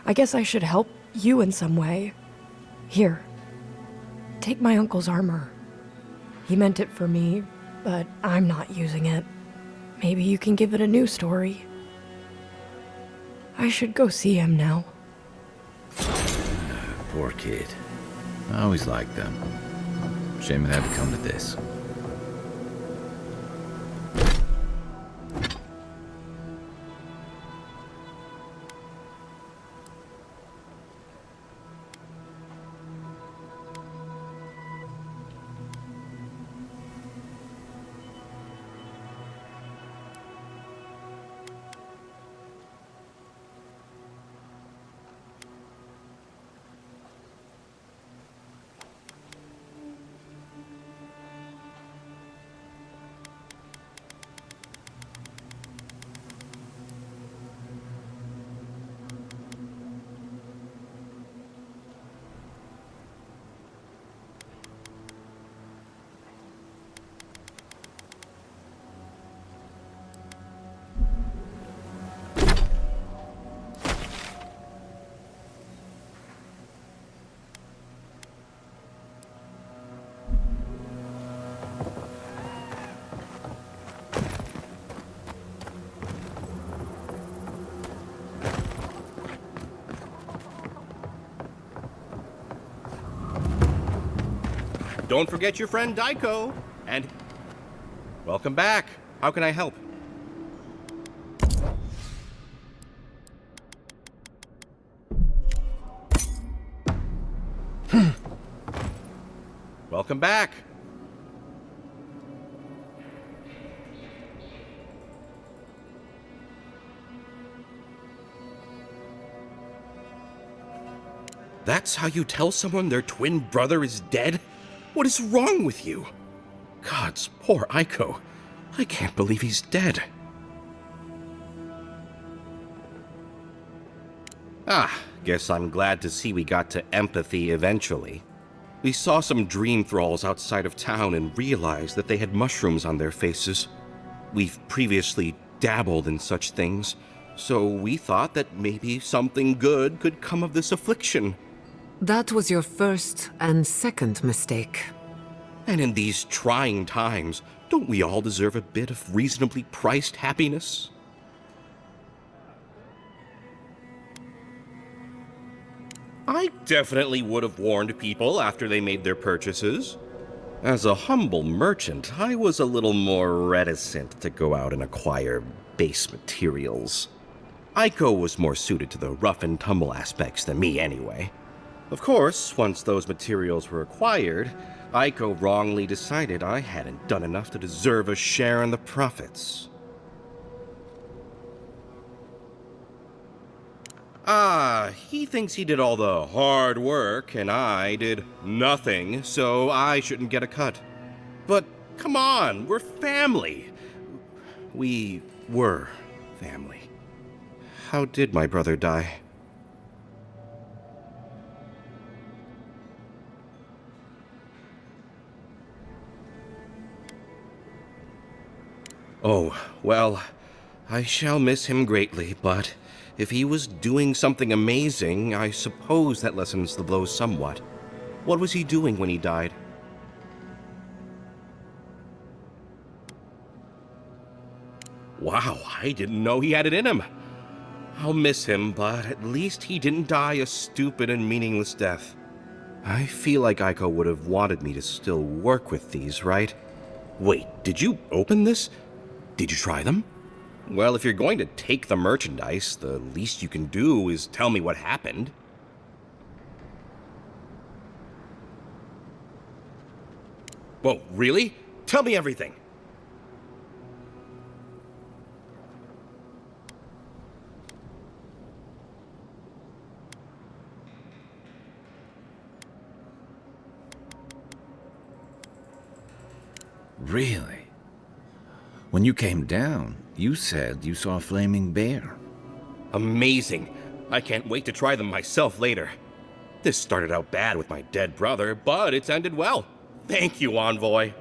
I guess I should help you in some way. Here. Take my uncle's armor. He meant it for me, but I'm not using it. Maybe you can give it a new story. I should go see him now. Poor kid. I always liked them. Shame it had to come to this. Don't forget your friend Daiko. And welcome back. How can I help? Welcome back. That's how you tell someone their twin brother is dead? What is wrong with you? Gods, poor Eiko. I can't believe he's dead. Guess I'm glad to see we got to empathy eventually. We saw some dream thralls outside of town and realized that they had mushrooms on their faces. We've previously dabbled in such things, so we thought that maybe something good could come of this affliction. That was your first and second mistake. And in these trying times, don't we all deserve a bit of reasonably priced happiness? I definitely would have warned people after they made their purchases. As a humble merchant, I was a little more reticent to go out and acquire base materials. Eiko was more suited to the rough and tumble aspects than me anyway. Of course, once those materials were acquired, Eiko wrongly decided I hadn't done enough to deserve a share in the profits. He thinks he did all the hard work, and I did nothing, so I shouldn't get a cut. But come on, we're family. We were family. How did my brother die? Oh, well, I shall miss him greatly, but if he was doing something amazing, I suppose that lessens the blow somewhat. What was he doing when he died? Wow, I didn't know he had it in him. I'll miss him, but at least he didn't die a stupid and meaningless death. I feel like Eiko would have wanted me to still work with these, right? Wait, did you open this? Did you try them? Well, if you're going to take the merchandise, the least you can do is tell me what happened. Whoa, really? Tell me everything! Really? When you came down, you said you saw a flaming bear. Amazing. I can't wait to try them myself later. This started out bad with my dead brother, but it's ended well. Thank you, Envoy.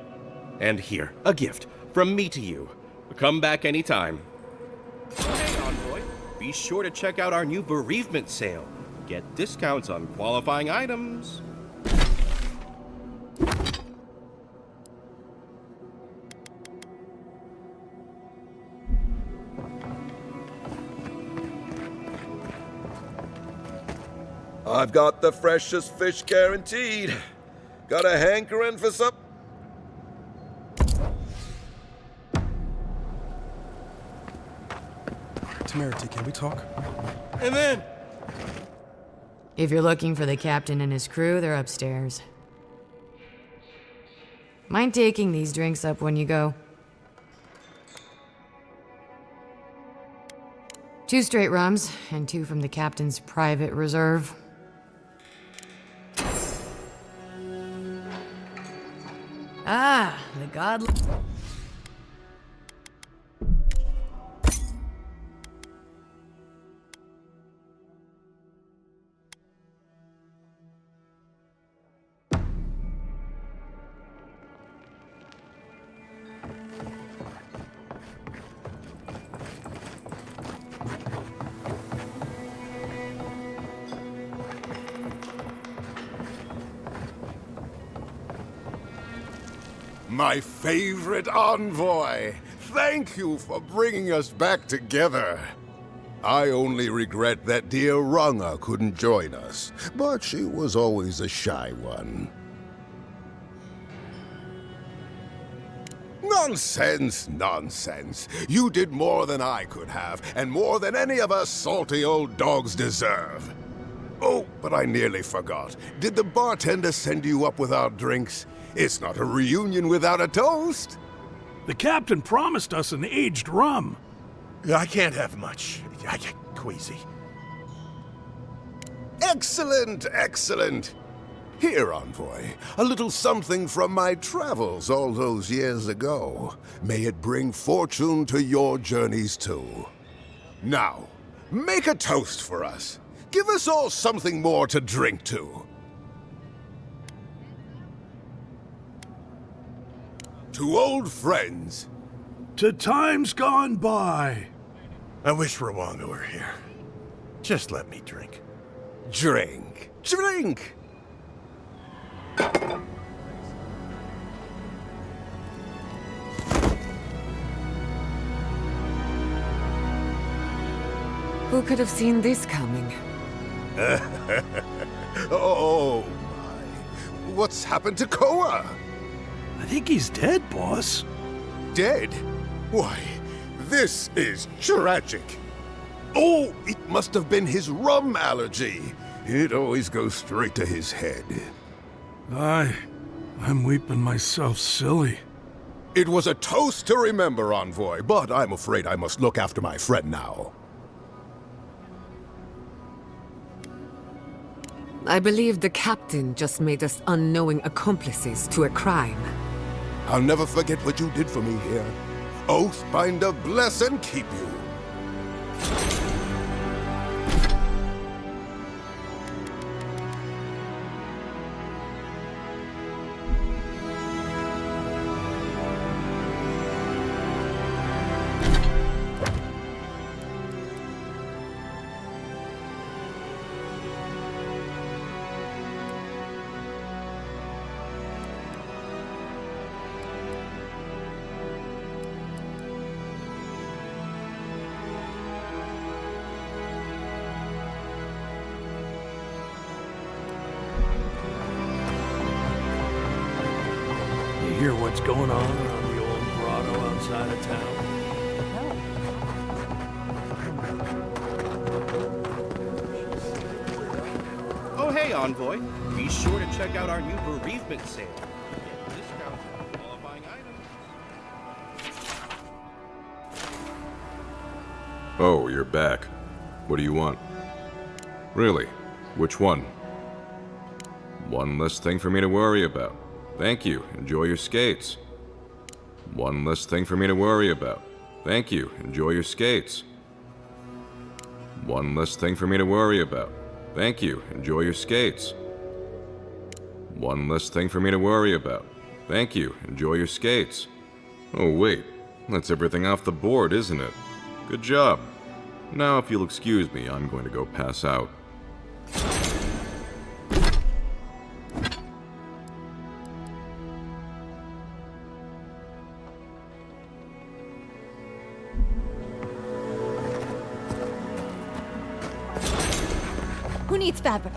And here, a gift from me to you. Come back anytime. Hey, Envoy. Be sure to check out our new bereavement sale. Get discounts on qualifying items. I've got the freshest fish guaranteed. Got a hankering for some... Temerity, can we talk? And then... If you're looking for the captain and his crew, they're upstairs. Mind taking these drinks up when you go? 2 straight rums, and 2 from the captain's private reserve. Ah, the godlike... My favorite envoy! Thank you for bringing us back together. I only regret that dear Runga couldn't join us, but she was always a shy one. Nonsense, nonsense. You did more than I could have, and more than any of us salty old dogs deserve. Oh, but I nearly forgot. Did the bartender send you up with our drinks? It's not a reunion without a toast. The captain promised us an aged rum. I can't have much. I get queasy. Excellent, excellent. Here, Envoy, a little something from my travels all those years ago. May it bring fortune to your journeys too. Now, make a toast for us. Give us all something more to drink to. To old friends. To times gone by. I wish Rwanda were here. Just let me drink. Drink. Drink! Who could have seen this coming? Oh my. What's happened to Koa? I think he's dead, boss. Dead? Why, this is tragic. Oh, it must have been his rum allergy. It always goes straight to his head. I'm weeping myself silly. It was a toast to remember, Envoy, but I'm afraid I must look after my friend now. I believe the captain just made us unknowing accomplices to a crime. I'll never forget what you did for me here. Oathbinder bless and keep you. Hear what's going on around the old grotto outside of town? Oh, hey, Envoy. Be sure to check out our new bereavement sale. Get discounts on qualifying items. Oh, you're back. What do you want? Really? Which one? One less thing for me to worry about. Thank you. Enjoy your skates. One less thing for me to worry about. Thank you. Enjoy your skates. One less thing for me to worry about. Thank you. Enjoy your skates. One less thing for me to worry about. Thank you. Enjoy your skates. Oh, wait. That's everything off the board, isn't it? Good job. Now, if you'll excuse me, I'm going to go pass out. Who needs fabric?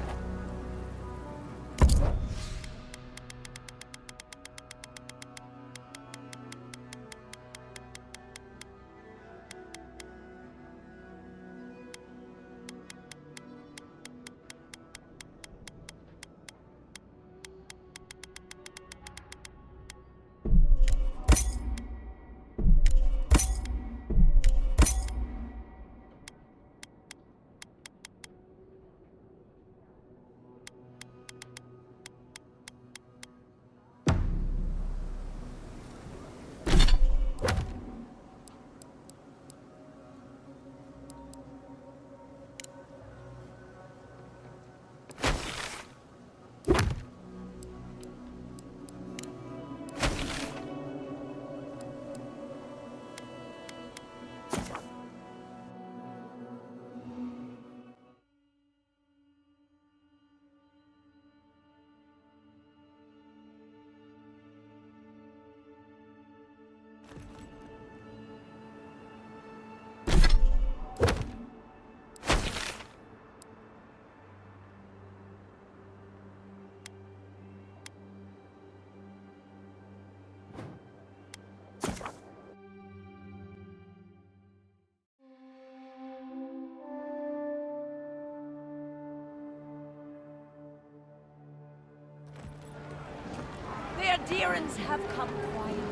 The Adherents have come quietly.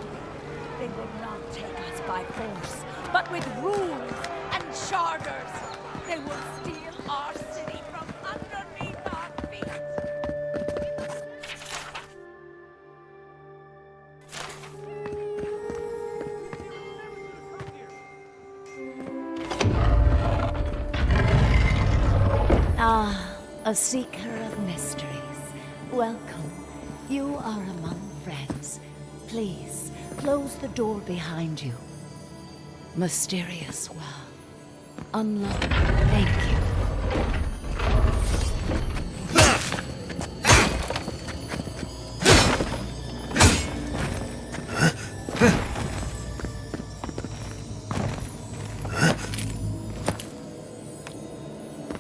They will not take us by force, but with rules and charters. They will steal our city from underneath. Ah, a seeker of mysteries. Welcome. You are among friends. Please, close the door behind you. Mysterious well. Unlock. Thank you.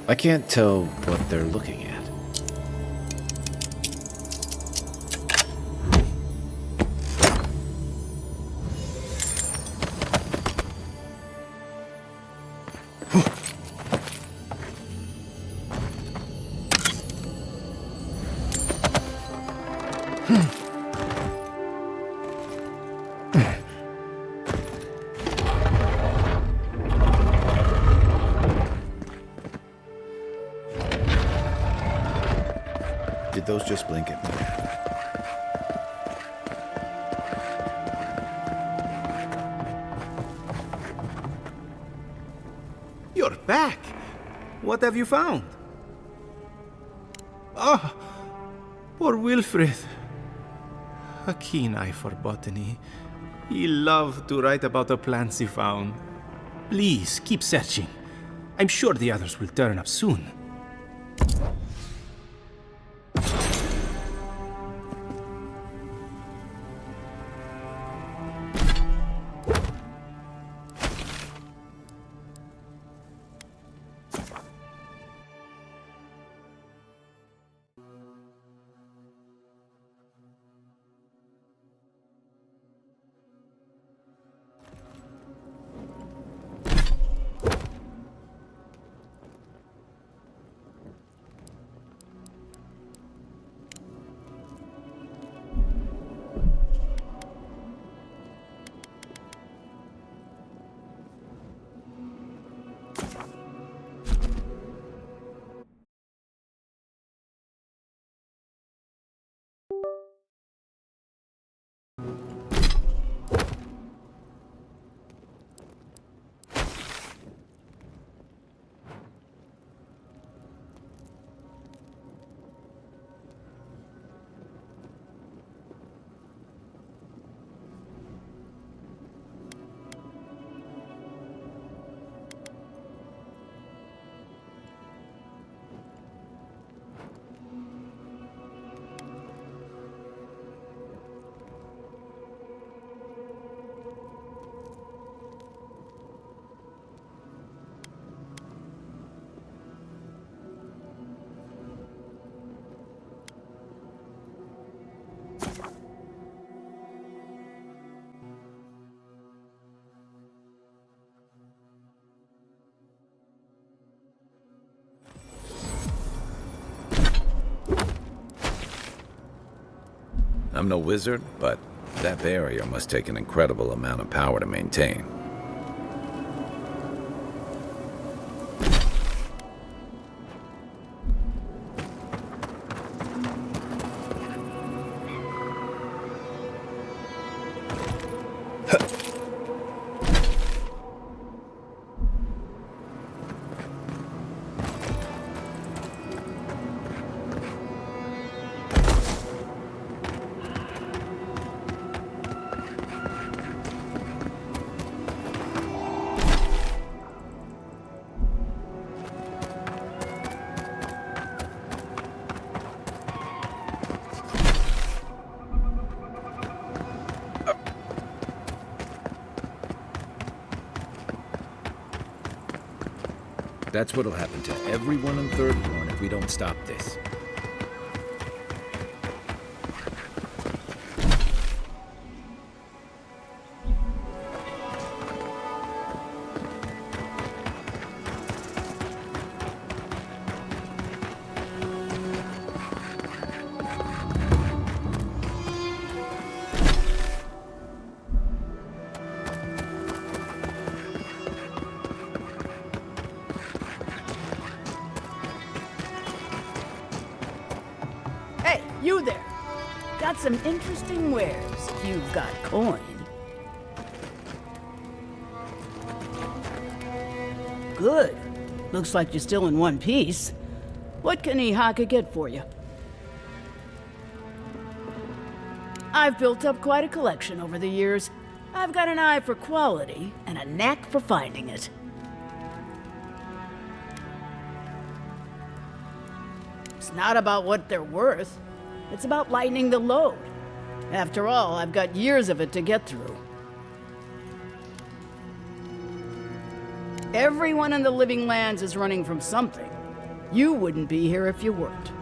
I can't tell what they're looking at. Did those just blink at me? You're back! What have you found? Ah, poor Wilfrith. A keen eye for botany. He loved to write about the plants he found. Please, keep searching. I'm sure the others will turn up soon. I'm no wizard, but that barrier must take an incredible amount of power to maintain. That's what'll happen to everyone in Thirdborn if we don't stop this. You there. Got some interesting wares if you've got coin. Good. Looks like you're still in one piece. What can Ihaka get for you? I've built up quite a collection over the years. I've got an eye for quality and a knack for finding it. It's not about what they're worth. It's about lightening the load. After all, I've got years of it to get through. Everyone in the Living Lands is running from something. You wouldn't be here if you weren't.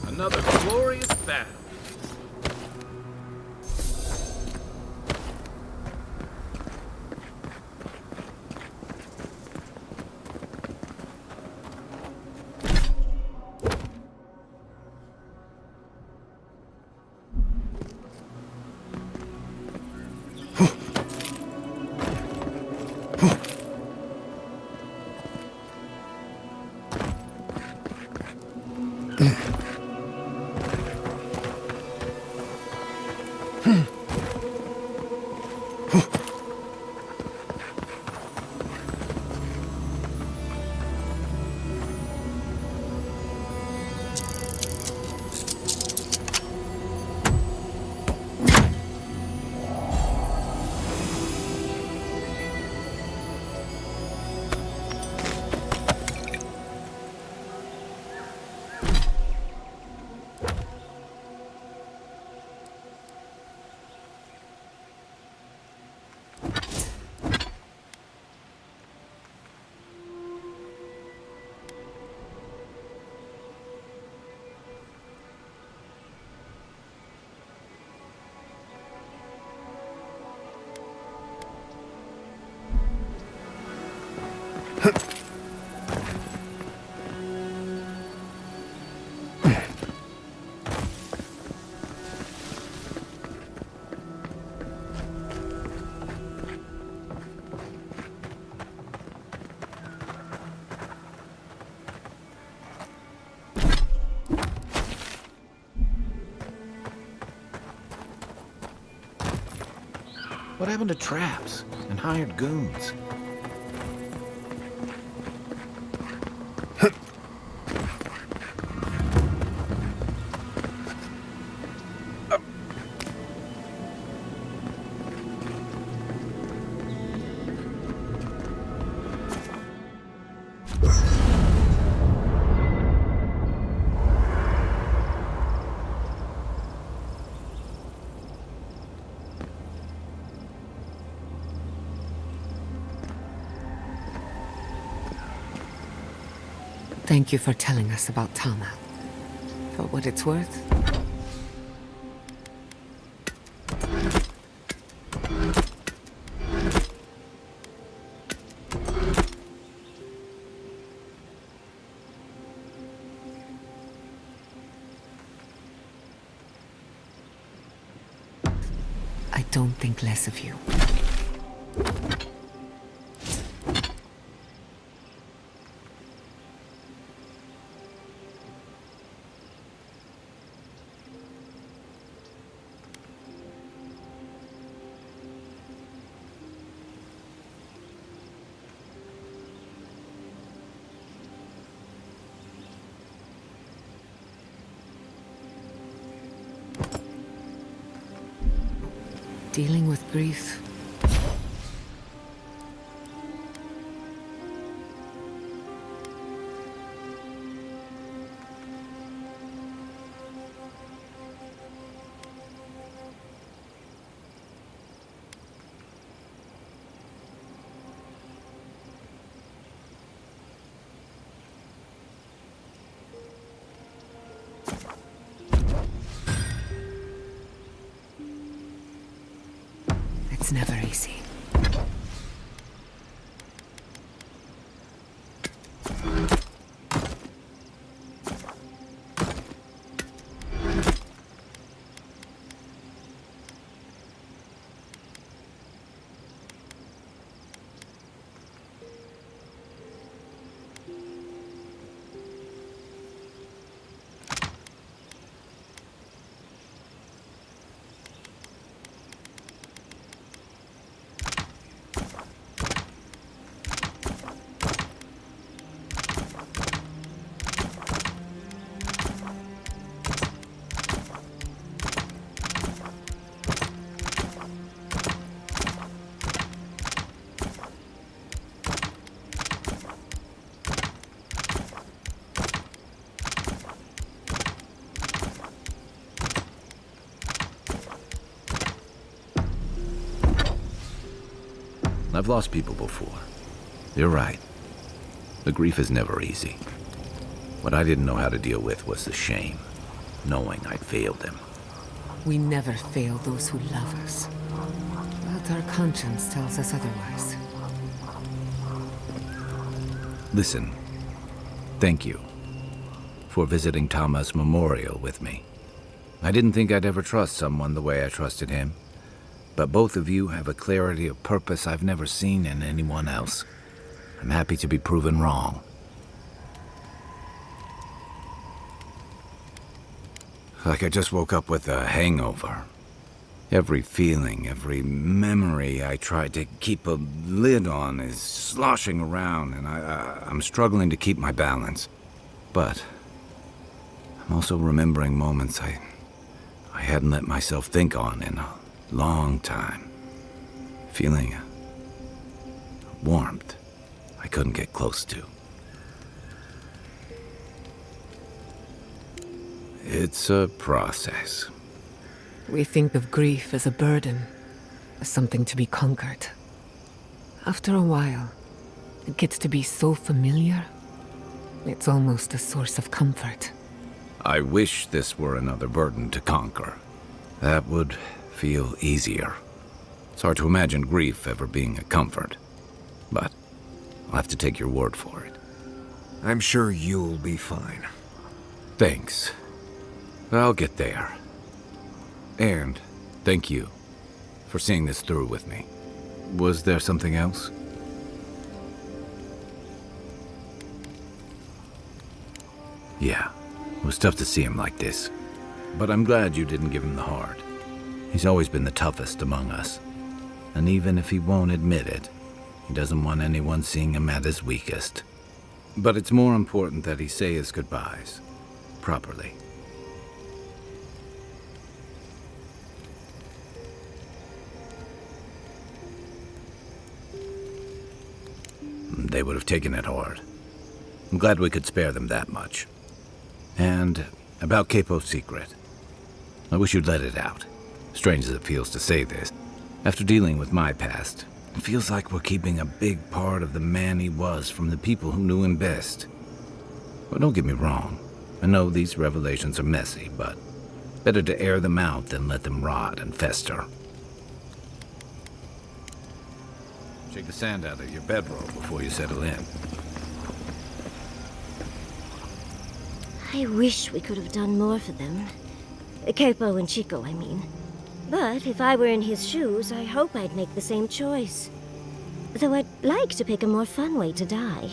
Another glorious battle. What happened to traps and hired goons? Thank you for telling us about Tama. For what it's worth, don't think less of you. Dealing with grief. It's never easy. I've lost people before. You're right. The grief is never easy. What I didn't know how to deal with was the shame, knowing I'd failed them. We never fail those who love us. But our conscience tells us otherwise. Listen, thank you for visiting Tama's memorial with me. I didn't think I'd ever trust someone the way I trusted him. But both of you have a clarity of purpose I've never seen in anyone else. I'm happy to be proven wrong. Like I just woke up with a hangover. Every feeling, every memory I tried to keep a lid on is sloshing around, and I'm struggling to keep my balance. But I'm also remembering moments I hadn't let myself think on in a long time. Feeling a warmth I couldn't get close to. It's a process. We think of grief as a burden, as something to be conquered. After a while, it gets to be so familiar, it's almost a source of comfort. I wish this were another burden to conquer. That would feel easier. It's hard to imagine grief ever being a comfort, but I'll have to take your word for it. I'm sure you'll be fine. Thanks. I'll get there. And thank you for seeing this through with me. Was there something else? Yeah, it was tough to see him like this. But I'm glad you didn't give him the heart. He's always been the toughest among us. And even if he won't admit it, he doesn't want anyone seeing him at his weakest. But it's more important that he say his goodbyes properly. They would have taken it hard. I'm glad we could spare them that much. And about Keipo's secret. I wish you'd let it out. Strange as it feels to say this. After dealing with my past, it feels like we're keeping a big part of the man he was from the people who knew him best. Well, don't get me wrong. I know these revelations are messy, but better to air them out than let them rot and fester. Shake the sand out of your bedroll before you settle in. I wish we could have done more for them. Keipo and Chiko, I mean. But if I were in his shoes, I hope I'd make the same choice. Though I'd like to pick a more fun way to die.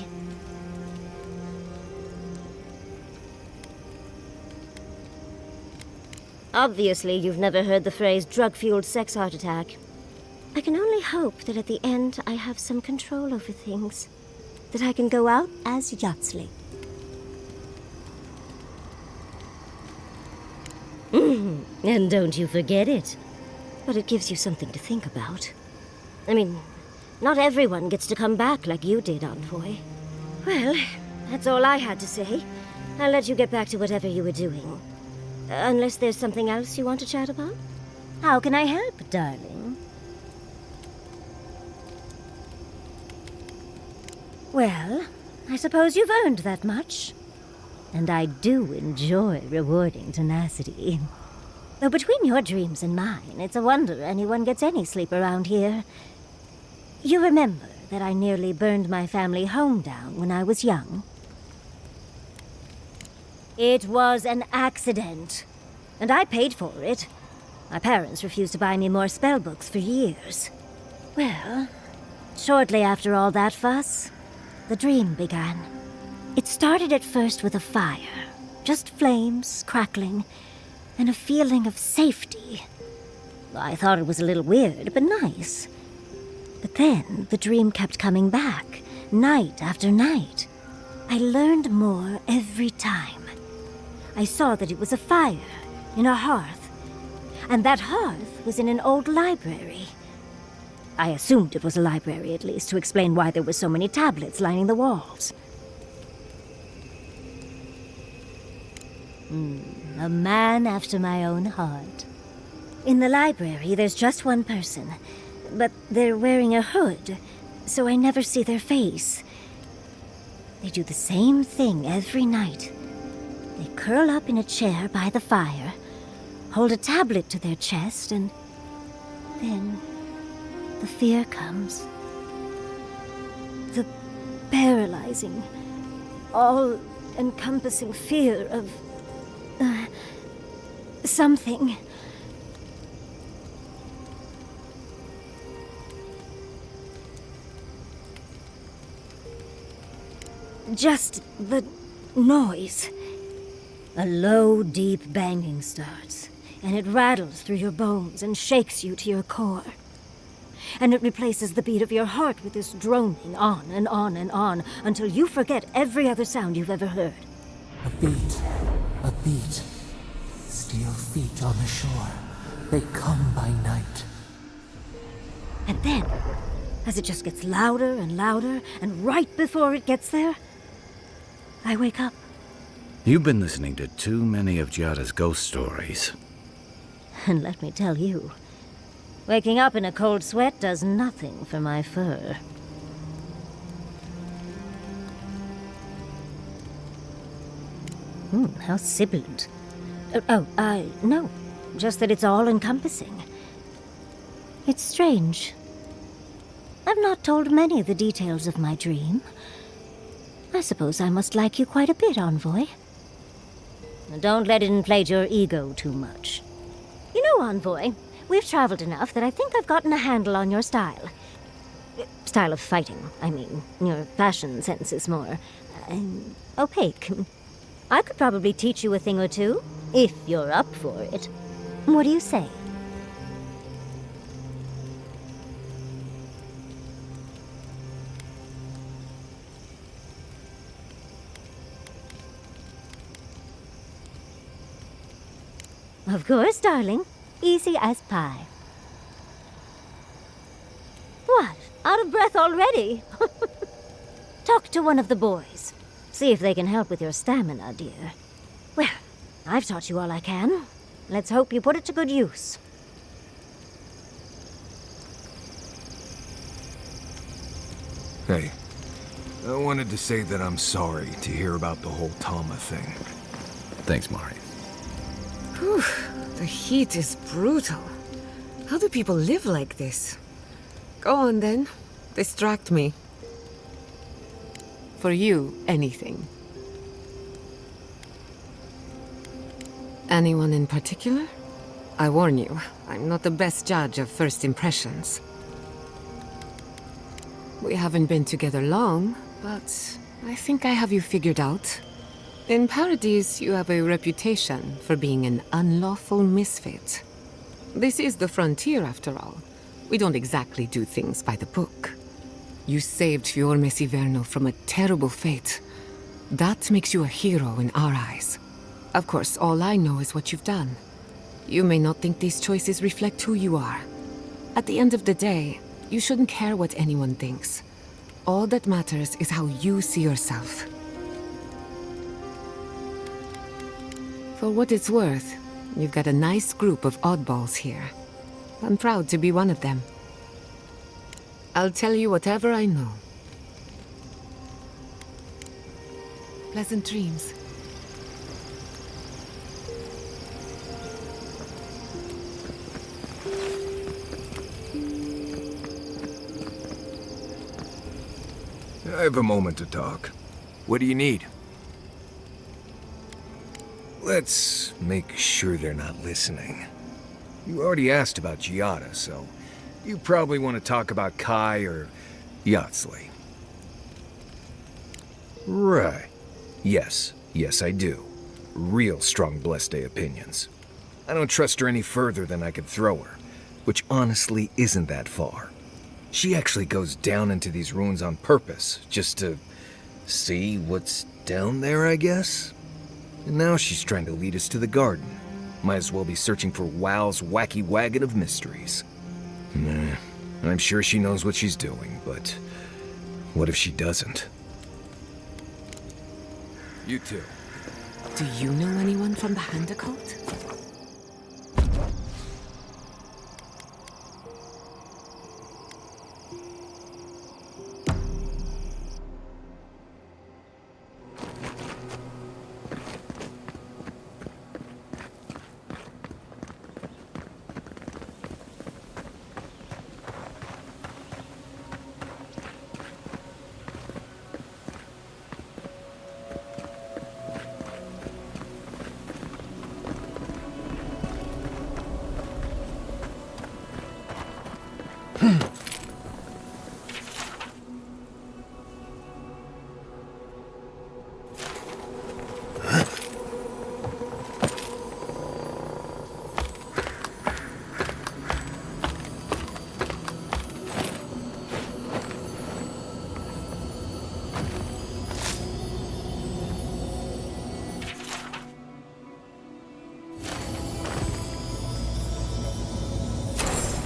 Obviously, you've never heard the phrase drug-fueled sex heart attack. I can only hope that at the end I have some control over things. That I can go out as Yatzli. And don't you forget it. But it gives you something to think about. I mean, not everyone gets to come back like you did, Envoy. Well, that's all I had to say. I'll let you get back to whatever you were doing. Unless there's something else you want to chat about? How can I help, darling? Well, I suppose you've earned that much. And I do enjoy rewarding tenacity. Though between your dreams and mine, it's a wonder anyone gets any sleep around here. You remember that I nearly burned my family home down when I was young? It was an accident. And I paid for it. My parents refused to buy me more spellbooks for years. Well, shortly after all that fuss, the dream began. It started at first with a fire. Just flames, crackling, and a feeling of safety. I thought it was a little weird, but nice. But then the dream kept coming back, night after night. I learned more every time. I saw that it was a fire in a hearth, and that hearth was in an old library. I assumed it was a library, at least, to explain why there were so many tablets lining the walls. A man after my own heart. In the library, there's just one person, but they're wearing a hood, so I never see their face. They do the same thing every night. They curl up in a chair by the fire, hold a tablet to their chest, and then the fear comes. The paralyzing, all-encompassing fear of something. Just the noise. A low, deep banging starts, and it rattles through your bones and shakes you to your core. And it replaces the beat of your heart with this droning on and on and on until you forget every other sound you've ever heard. A beat. Steel feet on the shore. They come by night. And then, as it just gets louder and louder, and right before it gets there, I wake up. You've been listening to too many of Giatta's ghost stories. And let me tell you, waking up in a cold sweat does nothing for my fur. How sibilant. No. Just that it's all-encompassing. It's strange. I've not told many of the details of my dream. I suppose I must like you quite a bit, Envoy. Don't let it inflate your ego too much. You know, Envoy, we've traveled enough that I think I've gotten a handle on your style. Style of fighting, I mean. Your fashion sense is more opaque. I could probably teach you a thing or two, if you're up for it. What do you say? Of course, darling. Easy as pie. What? Out of breath already? Talk to one of the boys. See if they can help with your stamina, dear. Well, I've taught you all I can. Let's hope you put it to good use. Hey, I wanted to say that I'm sorry to hear about the whole Tama thing. Thanks, Marius. Whew, the heat is brutal. How do people live like this? Go on then. Distract me. For you, anything. Anyone in particular? I warn you, I'm not the best judge of first impressions. We haven't been together long, but I think I have you figured out. In Paradis, you have a reputation for being an unlawful misfit. This is the frontier, after all. We don't exactly do things by the book. You saved Fiormes Iverno from a terrible fate. That makes you a hero in our eyes. Of course, all I know is what you've done. You may not think these choices reflect who you are. At the end of the day, you shouldn't care what anyone thinks. All that matters is how you see yourself. For what it's worth, you've got a nice group of oddballs here. I'm proud to be one of them. I'll tell you whatever I know. Pleasant dreams. I have a moment to talk. What do you need? Let's make sure they're not listening. You already asked about Giatta, so you probably want to talk about Kai or Yatzli. Right. Yes, I do. Real strong Blessed Day opinions. I don't trust her any further than I could throw her, which honestly isn't that far. She actually goes down into these ruins on purpose, just to see what's down there, I guess? And now she's trying to lead us to the garden. Might as well be searching for WoW's wacky wagon of mysteries. Nah, I'm sure she knows what she's doing, but what if she doesn't? You too. Do you know anyone from the Handicult?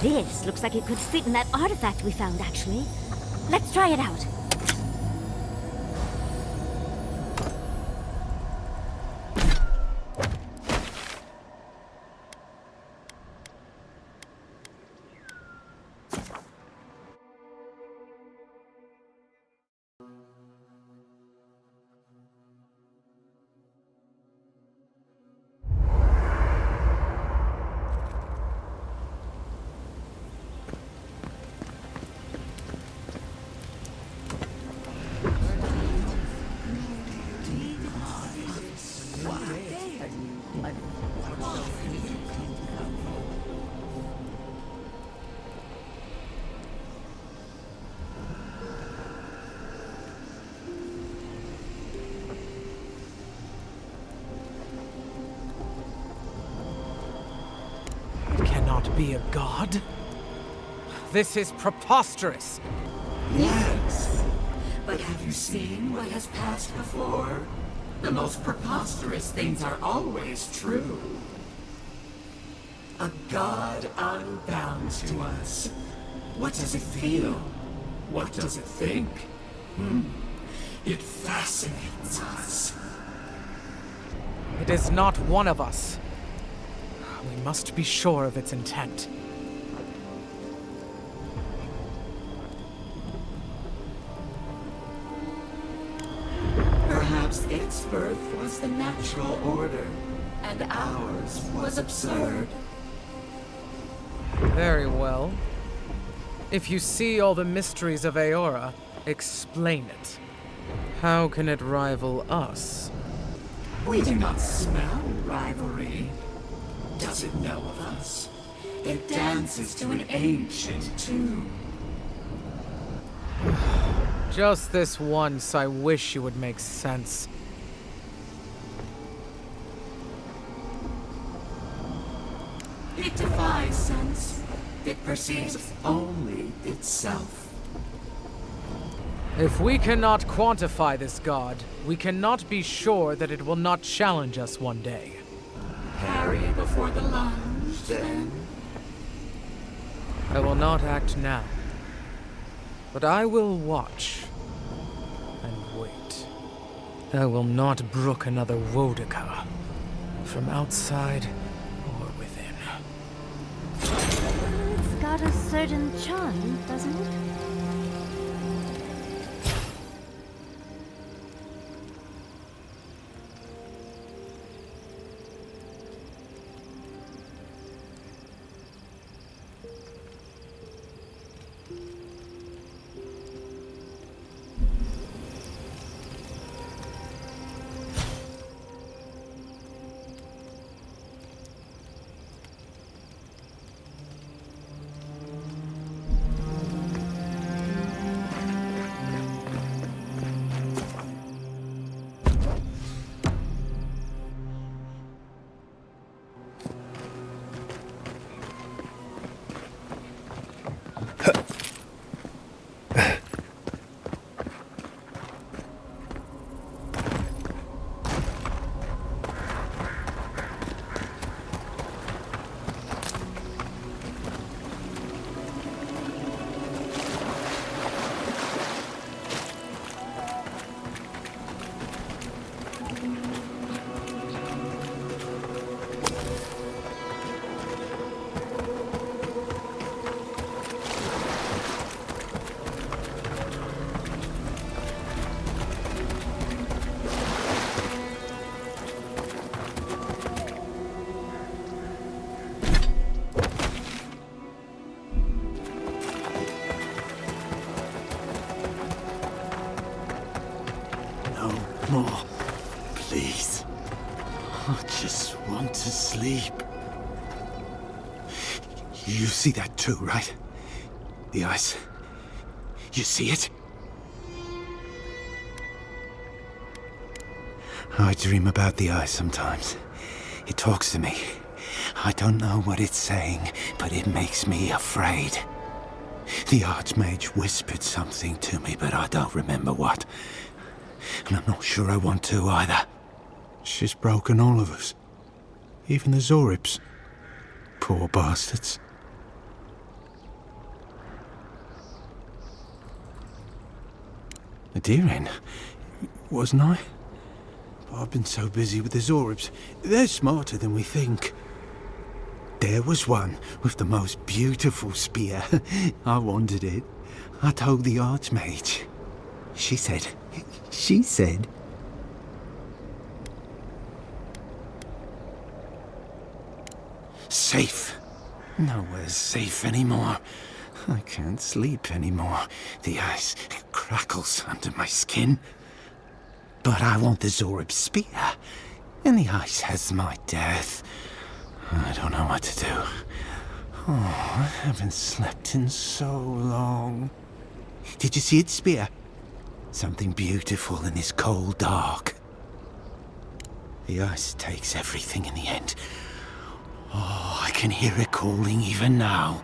This looks like it could fit in that artifact we found, actually. Let's try it out. Be a god? This is preposterous! Yes, but have you seen what has passed before? The most preposterous things are always true. A god unbound to us. What does it feel? What does it think? It fascinates us. It is not one of us. We must be sure of its intent. Perhaps its birth was the natural order, and ours was absurd. Very well. If you see all the mysteries of Eora, explain it. How can it rival us? We do not smell rivalry. doesn't know of us. It dances to an ancient tune. Just this once, I wish you would make sense. It defies sense. It perceives only itself. If we cannot quantify this god, we cannot be sure that it will not challenge us one day. Parry before the lunge, then. I will not act now, but I will watch and wait. I will not brook another Wodaka, from outside or within. It's got a certain charm, doesn't it? More, please. I just want to sleep. You see that too, right? The ice. You see it? I dream about the ice sometimes. It talks to me. I don't know what it's saying, but it makes me afraid. The Archmage whispered something to me, but I don't remember what. And I'm not sure I want to either. She's broken all of us. Even the Xaurips. Poor bastards. A deer-in, wasn't I? But I've been so busy with the Xaurips. They're smarter than we think. There was one with the most beautiful spear. I wanted it. I told the Archmage. She said... Safe. Nowhere's safe anymore. I can't sleep anymore. The ice crackles under my skin. But I want the Xaurip spear. And the ice has my death. I don't know what to do. Oh, I haven't slept in so long. Did you see its spear? Something beautiful in this cold dark. The ice takes everything in the end. Oh, I can hear it calling even now.